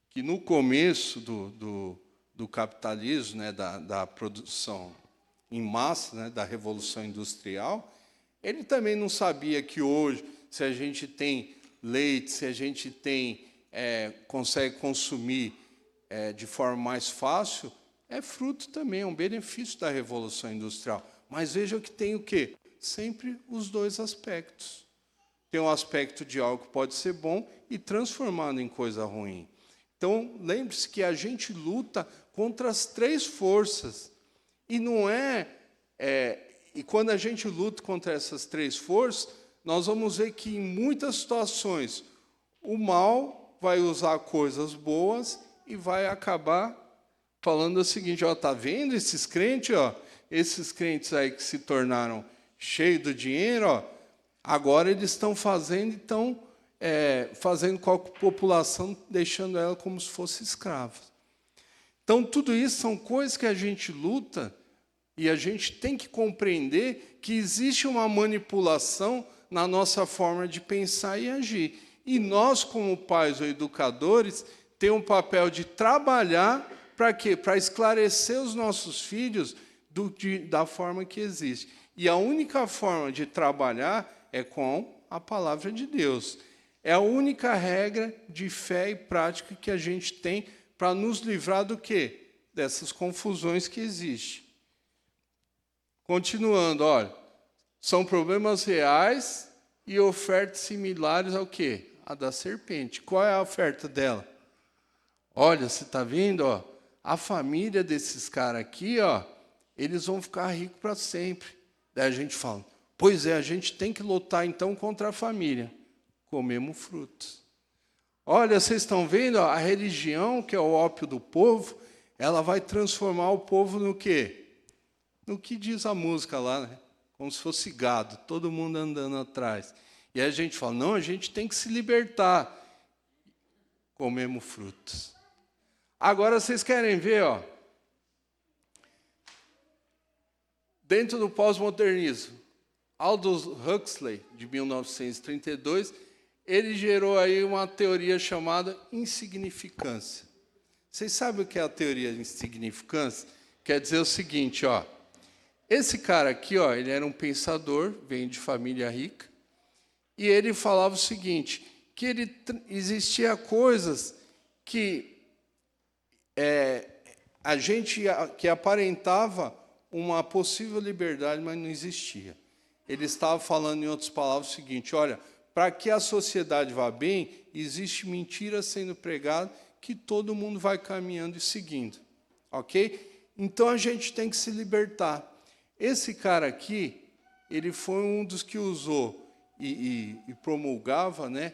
que no começo do capitalismo, né, da produção em massa, né, da Revolução Industrial, ele também não sabia que hoje, se a gente tem leite, se a gente consegue consumir de forma mais fácil, é fruto também, é um benefício da Revolução Industrial. Mas veja que tem o quê? Sempre os dois aspectos. Tem um aspecto de algo que pode ser bom e transformado em coisa ruim. Então, lembre-se que a gente luta contra as três forças. E não e quando a gente luta contra essas três forças, nós vamos ver que, em muitas situações, o mal vai usar coisas boas e vai acabar falando o seguinte, ó, tá vendo esses crentes, ó, esses crentes aí que se tornaram cheios do dinheiro, ó, agora eles estão fazendo com a população, deixando ela como se fosse escrava. Então, tudo isso são coisas que a gente luta e a gente tem que compreender que existe uma manipulação na nossa forma de pensar e agir. E nós, como pais ou educadores, temos um papel de trabalhar para quê? Para esclarecer os nossos filhos da forma que existe. E a única forma de trabalhar é com a palavra de Deus. É a única regra de fé e prática que a gente tem para nos livrar do quê? Dessas confusões que existem. Continuando, olha, São problemas reais e ofertas similares ao quê? A da serpente. Qual é a oferta dela? Olha, você está vendo? Ó, a família desses caras aqui, ó, eles vão ficar ricos para sempre. Daí a gente fala, pois é, a gente tem que lutar então contra a família. Comemos frutos. Olha, vocês estão vendo? Ó, a religião, que é o ópio do povo, ela vai transformar o povo no quê? No que diz a música lá, né? Como se fosse gado, todo mundo andando atrás. E aí a gente fala, não, a gente tem que se libertar. Comemos frutos. Agora vocês querem ver, ó, dentro do pós-modernismo, Aldous Huxley, de 1932, ele gerou aí uma teoria chamada insignificância. Vocês sabem o que é a teoria de insignificância? Quer dizer o seguinte, ó, esse cara aqui, ó, ele era um pensador, vem de família rica, e ele falava o seguinte, que existia coisas que a gente que aparentava uma possível liberdade, mas não existia. Ele estava falando, em outras palavras, o seguinte, olha, para que a sociedade vá bem, existe mentira sendo pregada que todo mundo vai caminhando e seguindo. Ok? Então, a gente tem que se libertar. Esse cara aqui, ele foi um dos que usou e promulgava, né,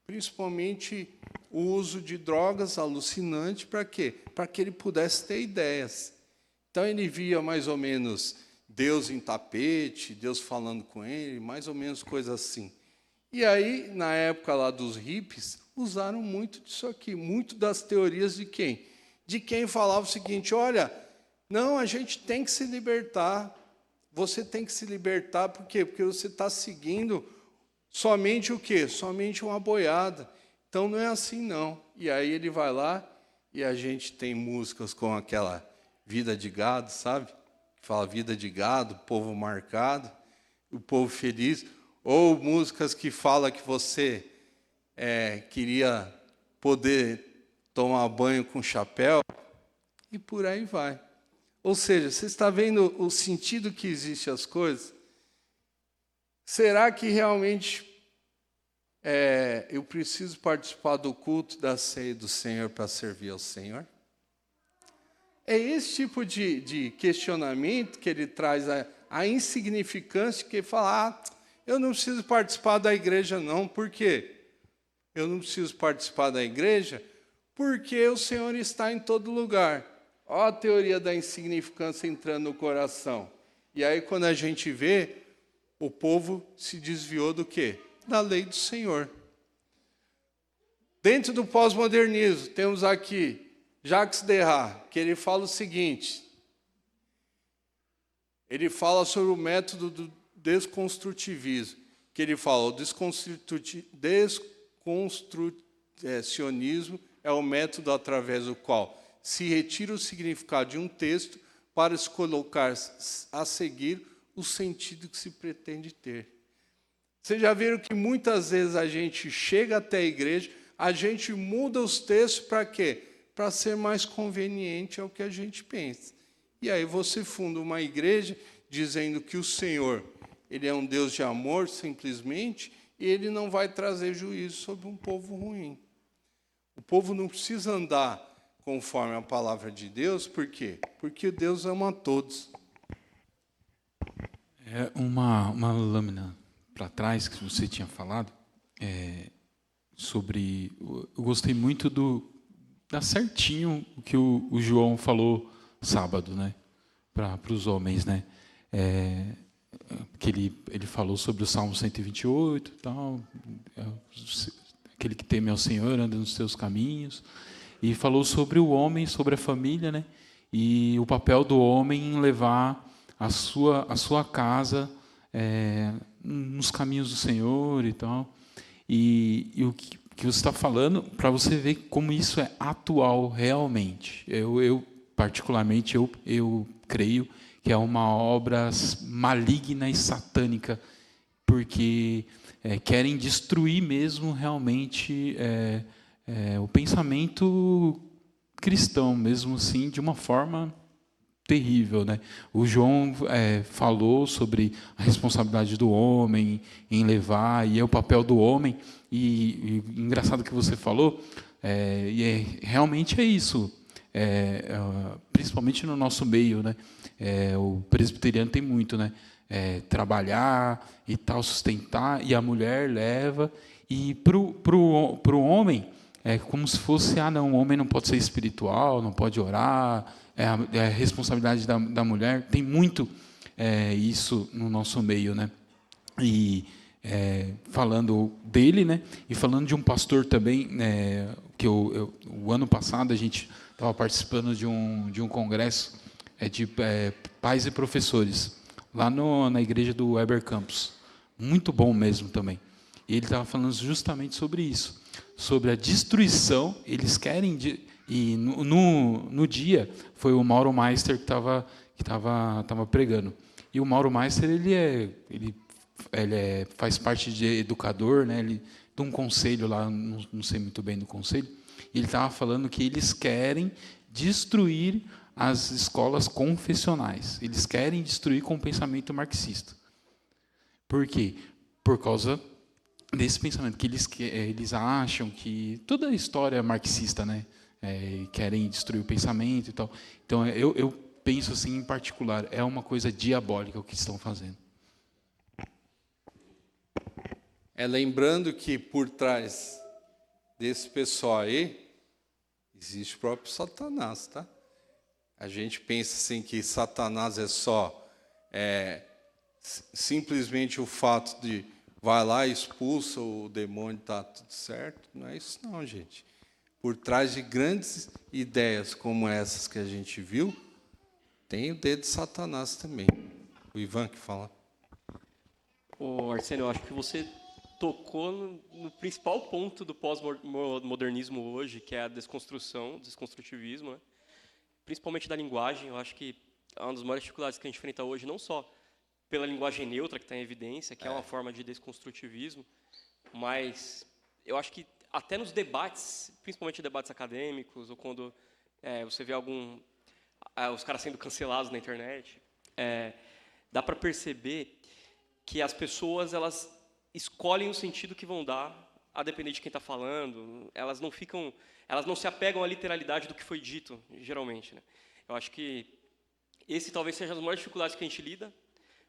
principalmente o uso de drogas alucinantes, para quê? Para que ele pudesse ter ideias. Então, ele via mais ou menos Deus em tapete, Deus falando com ele, mais ou menos coisa assim. E aí, na época lá dos hippies, usaram muito disso aqui, muito das teorias de quem? De quem falava o seguinte, olha, não, a gente tem que se libertar. Você tem que se libertar, por quê? Porque você está seguindo somente o quê? Somente uma boiada. Então, não é assim, não. E aí ele vai lá e a gente tem músicas com aquela vida de gado, sabe? Que fala vida de gado, povo marcado, o povo feliz. Ou músicas que falam que você queria poder tomar banho com chapéu. E por aí vai. Ou seja, você está vendo o sentido que existe as coisas? Será que realmente eu preciso participar do culto da ceia do Senhor para servir ao Senhor? É esse tipo de questionamento que ele traz, a insignificância, que ele fala, eu não preciso participar da igreja, não. Por quê? Eu não preciso participar da igreja porque o Senhor está em todo lugar. Olha a teoria da insignificância entrando no coração. E aí, quando a gente vê, o povo se desviou do quê? Da lei do Senhor. Dentro do pós-modernismo, temos aqui Jacques Derrida, que ele fala o seguinte, ele fala sobre o método do desconstrutivismo, que ele fala, o desconstrucionismo é o método através do qual se retira o significado de um texto para se colocar a seguir o sentido que se pretende ter. Vocês já viram que muitas vezes a gente chega até a igreja, a gente muda os textos para quê? Para ser mais conveniente ao que a gente pensa. E aí você funda uma igreja dizendo que o Senhor, ele é um Deus de amor, simplesmente, e ele não vai trazer juízo sobre um povo ruim. O povo não precisa andar conforme a palavra de Deus, por quê? Porque Deus ama a todos. É uma lâmina para trás que você tinha falado sobre. Eu gostei muito dá certinho o que o João falou sábado, né, para os homens, né, que ele falou sobre o Salmo 128, tal, aquele que teme ao Senhor anda nos seus caminhos. E falou sobre o homem, sobre a família, né? E o papel do homem em levar a sua casa nos caminhos do Senhor e tal. E o que você está falando, para você ver como isso é atual realmente. Eu particularmente, eu creio que é uma obra maligna e satânica, porque querem destruir mesmo realmente o pensamento cristão, mesmo assim, de uma forma terrível, né? O João falou sobre a responsabilidade do homem em levar, e é o papel do homem. E engraçado que você falou, realmente é isso. Principalmente no nosso meio, né? O presbiteriano tem muito, né? Trabalhar e tal, sustentar, e a mulher leva. E pro homem é como se fosse, não, o homem não pode ser espiritual, não pode orar, é a responsabilidade da mulher. Tem muito isso no nosso meio, né? E falando dele, né? E falando de um pastor também, que o ano passado a gente estava participando de um congresso de pais e professores lá na igreja do Weber Campus, muito bom mesmo também. E ele estava falando justamente sobre isso, sobre a destruição. Eles querem e no dia foi o Mauro Meister que estava pregando. E o Mauro Meister ele faz parte de educador, né? Ele de um conselho lá, não sei muito bem do conselho. E ele estava falando que eles querem destruir as escolas confessionais. Eles querem destruir com o pensamento marxista. Por quê? Por causa desse pensamento que eles acham que toda a história é marxista, né? Querem destruir o pensamento e tal. Então eu penso assim, em particular, é uma coisa diabólica o que estão fazendo. Lembrando que por trás desse pessoal aí existe o próprio Satanás, tá? A gente pensa assim que Satanás é só simplesmente o fato de vai lá, expulsa o demônio, está tudo certo. Não é isso não, gente. Por trás de grandes ideias como essas que a gente viu, tem o dedo de Satanás também. O Ivan que fala. Ô, Arsênio, eu acho que você tocou no principal ponto do pós-modernismo hoje, que é a desconstrução, o desconstrutivismo, né? Principalmente da linguagem. Eu acho que é uma das maiores dificuldades que a gente enfrenta hoje, não só pela linguagem neutra, que está em evidência, que é uma forma de desconstrutivismo, mas eu acho que até nos debates, principalmente debates acadêmicos, ou quando você vê os caras sendo cancelados na internet, dá para perceber que as pessoas elas escolhem o sentido que vão dar, a depender de quem está falando. Elas não se apegam à literalidade do que foi dito, geralmente, né? Eu acho que esse talvez seja as maiores dificuldades que a gente lida,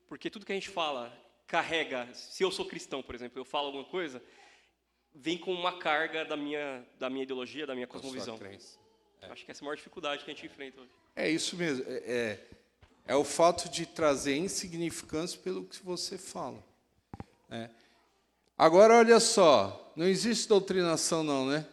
porque tudo que a gente fala carrega. Se eu sou cristão, por exemplo, eu falo alguma coisa, vem com uma carga da minha ideologia, da minha cosmovisão. Acho que essa é a maior dificuldade que a gente enfrenta hoje. É isso mesmo. É o fato de trazer insignificância pelo que você fala. Agora, olha só, não existe doutrinação não, né?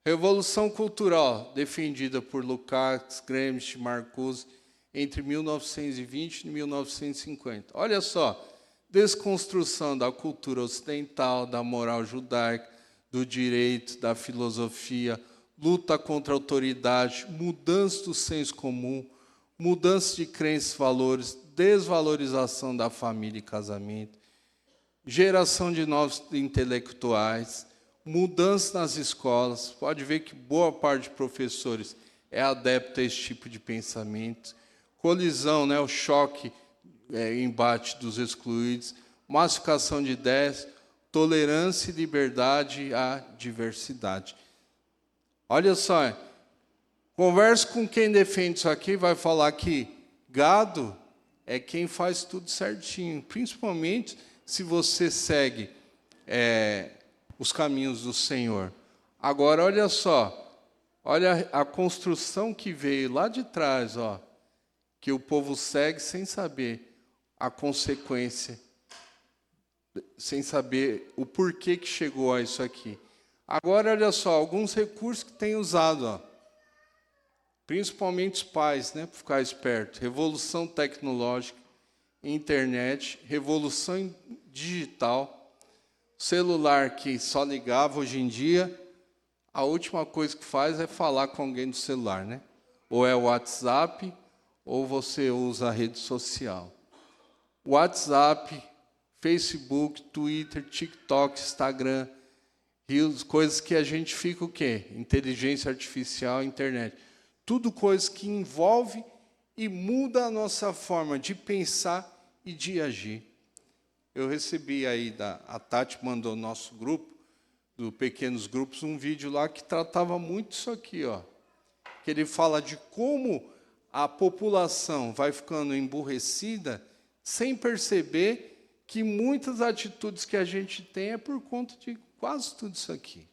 Revolução cultural, defendida por Lukács, Gramsci, Marcuse, entre 1920 e 1950. Olha só, desconstrução da cultura ocidental, da moral judaica, do direito, da filosofia, luta contra a autoridade, mudança do senso comum, mudança de crenças e valores, desvalorização da família e casamento, geração de novos intelectuais, mudança nas escolas. Pode ver que boa parte de professores é adepta a esse tipo de pensamento. Colisão, né, o choque, embate dos excluídos, massificação de ideias, tolerância e liberdade à diversidade. Olha só, converse com quem defende isso aqui, vai falar que gado é quem faz tudo certinho, principalmente se você segue os caminhos do Senhor. Agora, olha só, olha a construção que veio lá de trás, ó, que o povo segue sem saber a consequência, sem saber o porquê que chegou a isso aqui. Agora, olha só, alguns recursos que tem usado, ó, principalmente os pais, né, para ficar esperto. Revolução tecnológica, internet, revolução digital, celular que só ligava hoje em dia, a última coisa que faz é falar com alguém no celular, né? Ou é o WhatsApp, ou você usa a rede social. WhatsApp, Facebook, Twitter, TikTok, Instagram, Reels, coisas que a gente fica o quê? Inteligência artificial, internet. Tudo coisas que envolve e muda a nossa forma de pensar e de agir. Eu recebi aí, a Tati mandou no nosso grupo, do Pequenos Grupos, um vídeo lá que tratava muito isso aqui, ó, que ele fala de como a população vai ficando emburrecida sem perceber que muitas atitudes que a gente tem é por conta de quase tudo isso aqui.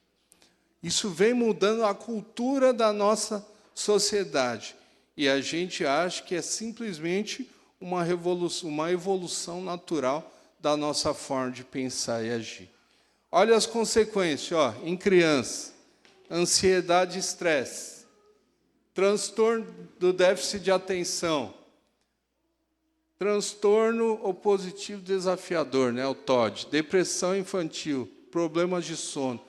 Isso vem mudando a cultura da nossa sociedade. E a gente acha que é simplesmente uma evolução natural da nossa forma de pensar e agir. Olha as consequências, ó, em criança: ansiedade e estresse, transtorno do déficit de atenção, transtorno opositivo desafiador, né, o TOD, depressão infantil, problemas de sono,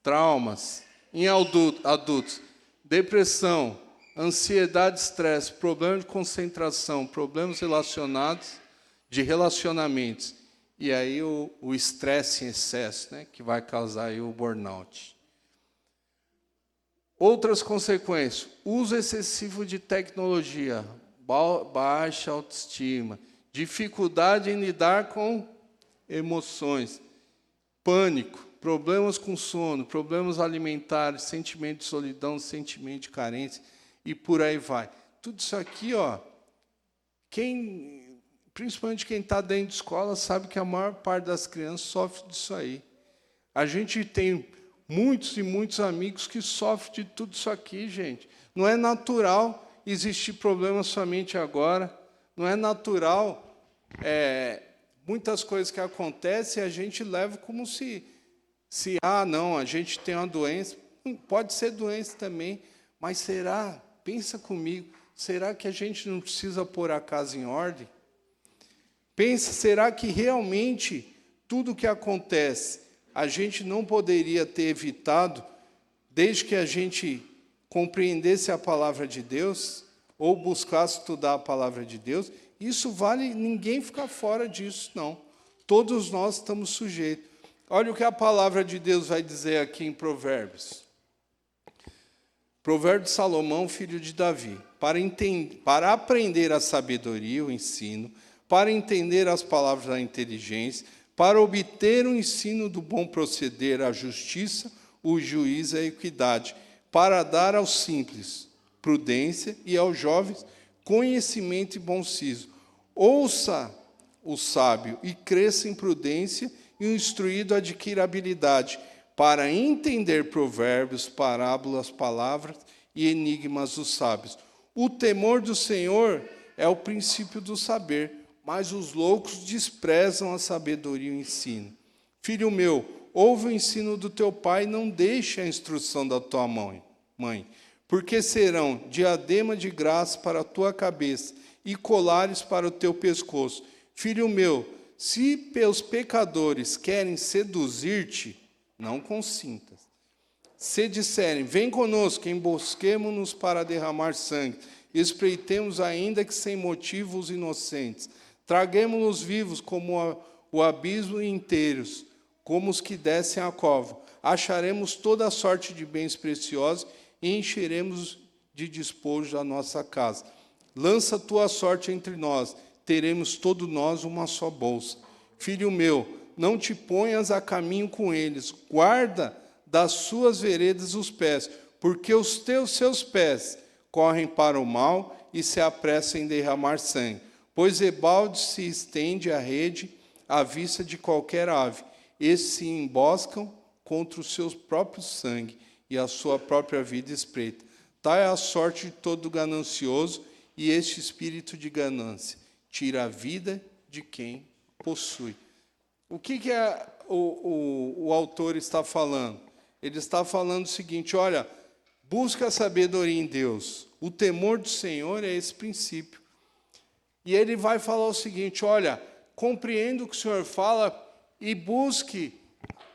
traumas em adultos, depressão, ansiedade, estresse, problema de concentração, problemas relacionados de relacionamentos. E aí o estresse em excesso, né, que vai causar aí o burnout. Outras consequências: uso excessivo de tecnologia, baixa autoestima, dificuldade em lidar com emoções, pânico, problemas com sono, problemas alimentares, sentimento de solidão, sentimento de carência, e por aí vai. Tudo isso aqui, ó, principalmente quem está dentro de escola, sabe que a maior parte das crianças sofre disso aí. A gente tem muitos e muitos amigos que sofrem de tudo isso aqui, gente. Não é natural existir problemas somente agora. Não é natural muitas coisas que acontecem a gente leva como se não, a gente tem uma doença. Pode ser doença também, mas será? Pensa comigo, será que a gente não precisa pôr a casa em ordem? Pensa, será que realmente tudo o que acontece a gente não poderia ter evitado desde que a gente compreendesse a palavra de Deus ou buscasse estudar a palavra de Deus? Isso vale, ninguém fica fora disso, não. Todos nós estamos sujeitos. Olha o que a palavra de Deus vai dizer aqui em Provérbios. Provérbio de Salomão, filho de Davi. Para aprender a sabedoria, o ensino, para entender as palavras da inteligência, para obter o ensino do bom proceder, a justiça, o juízo e a equidade, para dar aos simples prudência e aos jovens conhecimento e bom siso. Ouça o sábio e cresça em prudência, e o instruído adquira habilidade, para entender provérbios, parábolas, palavras e enigmas dos sábios. O temor do Senhor é o princípio do saber, mas os loucos desprezam a sabedoria e o ensino. Filho meu, ouve o ensino do teu pai, não deixe a instrução da tua mãe, porque serão diadema de graça para a tua cabeça e colares para o teu pescoço. Filho meu, se os pecadores querem seduzir-te, não consintas. Se disserem, vem conosco, embosquemo-nos para derramar sangue, espreitemos ainda que sem motivo os inocentes, traguemo-los vivos como o abismo e inteiros, como os que descem a cova. Acharemos toda a sorte de bens preciosos e encheremos de despojo a nossa casa. Lança tua sorte entre nós, teremos todo nós uma só bolsa. Filho meu, não te ponhas a caminho com eles, guarda das suas veredas os pés, porque os seus pés correm para o mal e se apressam em derramar sangue. Pois debalde se estende a rede à vista de qualquer ave. Esses se emboscam contra o seu próprio sangue e a sua própria vida espreita. Tal é a sorte de todo ganancioso, e este espírito de ganância tira a vida de quem possui. O que o autor está falando? Ele está falando o seguinte, olha, busca a sabedoria em Deus. O temor do Senhor é esse princípio. E ele vai falar o seguinte, olha, compreenda o que o Senhor fala e busque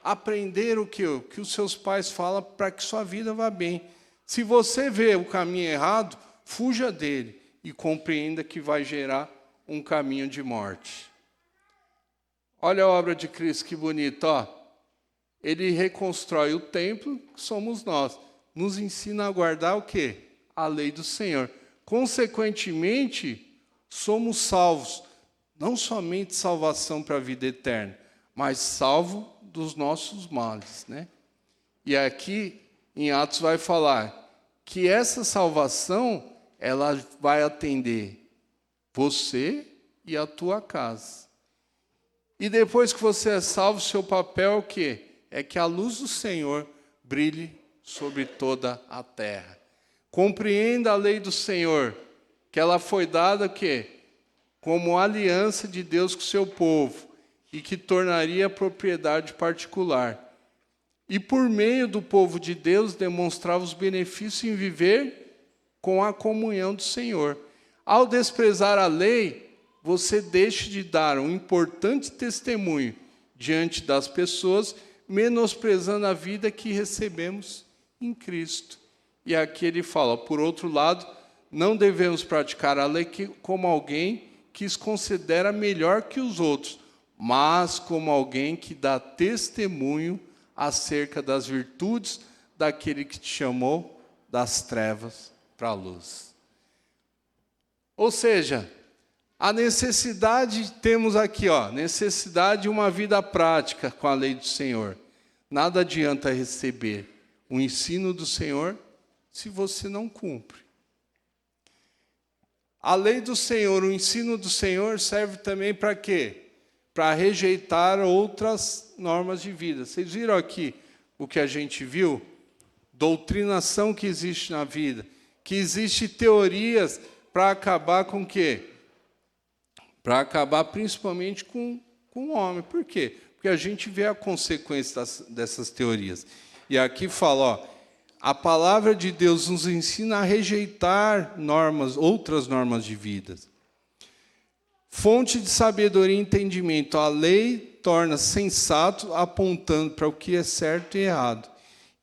aprender o que os seus pais falam para que sua vida vá bem. Se você vê o caminho errado, fuja dele e compreenda que vai gerar um caminho de morte. Olha a obra de Cristo, que bonito, ó. Ele reconstrói o templo, que somos nós. Nos ensina a guardar o quê? A lei do Senhor. consequentemente, somos salvos. Não somente salvação para a vida eterna, mas salvo dos nossos males, né? E aqui, em Atos, vai falar que essa salvação, ela vai atender você e a tua casa. E depois que você é salvo, seu papel é o quê? É que a luz do Senhor brilhe sobre toda a terra. Compreenda a lei do Senhor, que ela foi dada o quê? Como aliança de Deus com o seu povo, e que tornaria propriedade particular. E por meio do povo de Deus demonstrava os benefícios em viver com a comunhão do Senhor. Ao desprezar a lei, você deixa de dar um importante testemunho diante das pessoas, menosprezando a vida que recebemos em Cristo. E aqui ele fala, por outro lado, não devemos praticar a lei como alguém que se considera melhor que os outros, mas como alguém que dá testemunho acerca das virtudes daquele que te chamou das trevas para a luz. Ou seja, a necessidade, temos aqui, necessidade de uma vida prática com a lei do Senhor. Nada adianta receber o ensino do Senhor se você não cumpre. A lei do Senhor, o ensino do Senhor serve também para quê? Para rejeitar outras normas de vida. Vocês viram aqui o que a gente viu? Doutrinação que existe na vida, que existe teorias para acabar com o quê? Para acabar principalmente com o homem. Por quê? Porque a gente vê a consequência dessas teorias. E aqui fala, a palavra de Deus nos ensina a rejeitar outras normas de vida. Fonte de sabedoria e entendimento. A lei torna sensato, apontando para o que é certo e errado.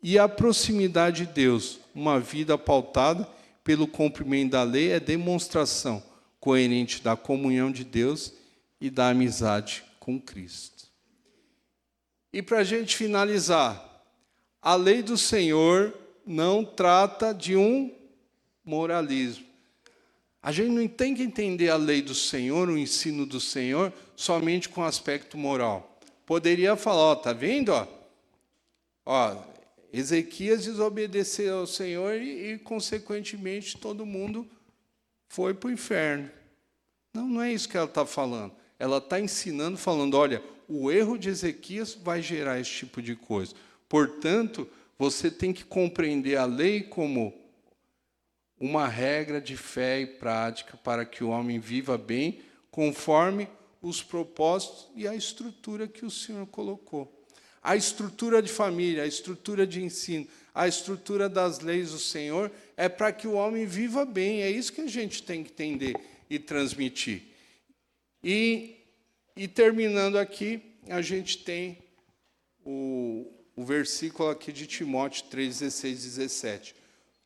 E a proximidade de Deus, uma vida pautada pelo cumprimento da lei, é demonstração coerente da comunhão de Deus e da amizade com Cristo. E para a gente finalizar, a lei do Senhor não trata de um moralismo. A gente não tem que entender a lei do Senhor, o ensino do Senhor, somente com aspecto moral. Poderia falar, tá vendo? Ezequias desobedeceu ao Senhor e, consequentemente, todo mundo foi para o inferno. Não é isso que ela está falando. Ela está ensinando, falando, olha, o erro de Ezequias vai gerar esse tipo de coisa. Portanto, você tem que compreender a lei como uma regra de fé e prática para que o homem viva bem, conforme os propósitos e a estrutura que o Senhor colocou. A estrutura de família, a estrutura de ensino, a estrutura das leis do Senhor é para que o homem viva bem. É isso que a gente tem que entender e transmitir. E terminando aqui, a gente tem o versículo aqui de Timóteo 3, 16 e 17.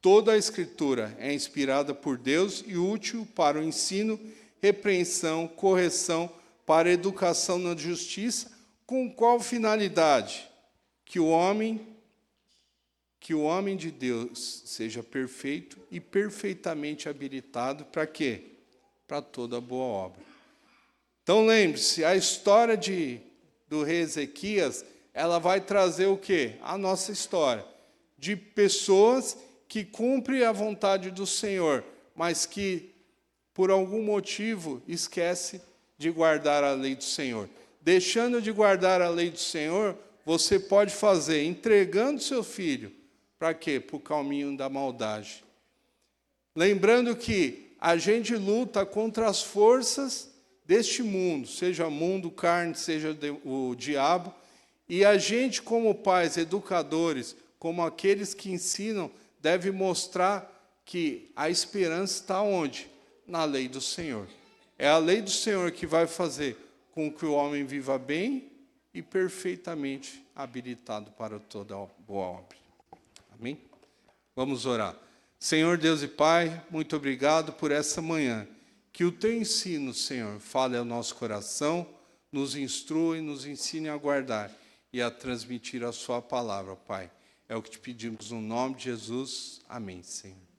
Toda a Escritura é inspirada por Deus e útil para o ensino, repreensão, correção, para a educação na justiça, com qual finalidade? Que o homem de Deus seja perfeito e perfeitamente habilitado para quê? Para toda boa obra. Então lembre-se, a história do rei Ezequias, ela vai trazer o quê? A nossa história de pessoas que cumprem a vontade do Senhor, mas que, por algum motivo, esquece de guardar a lei do Senhor. Deixando de guardar a lei do Senhor, você pode fazer, entregando seu filho, para quê? Para o caminho da maldade. Lembrando que a gente luta contra as forças deste mundo, seja mundo, carne, seja o diabo, e a gente, como pais, educadores, como aqueles que ensinam, deve mostrar que a esperança está onde? Na lei do Senhor. É a lei do Senhor que vai fazer com que o homem viva bem e perfeitamente habilitado para toda boa obra. Amém? Vamos orar. Senhor Deus e Pai, muito obrigado por essa manhã. Que o teu ensino, Senhor, fale ao nosso coração, nos instrua e nos ensine a guardar e a transmitir a sua palavra, Pai. É o que te pedimos no nome de Jesus. Amém, Senhor.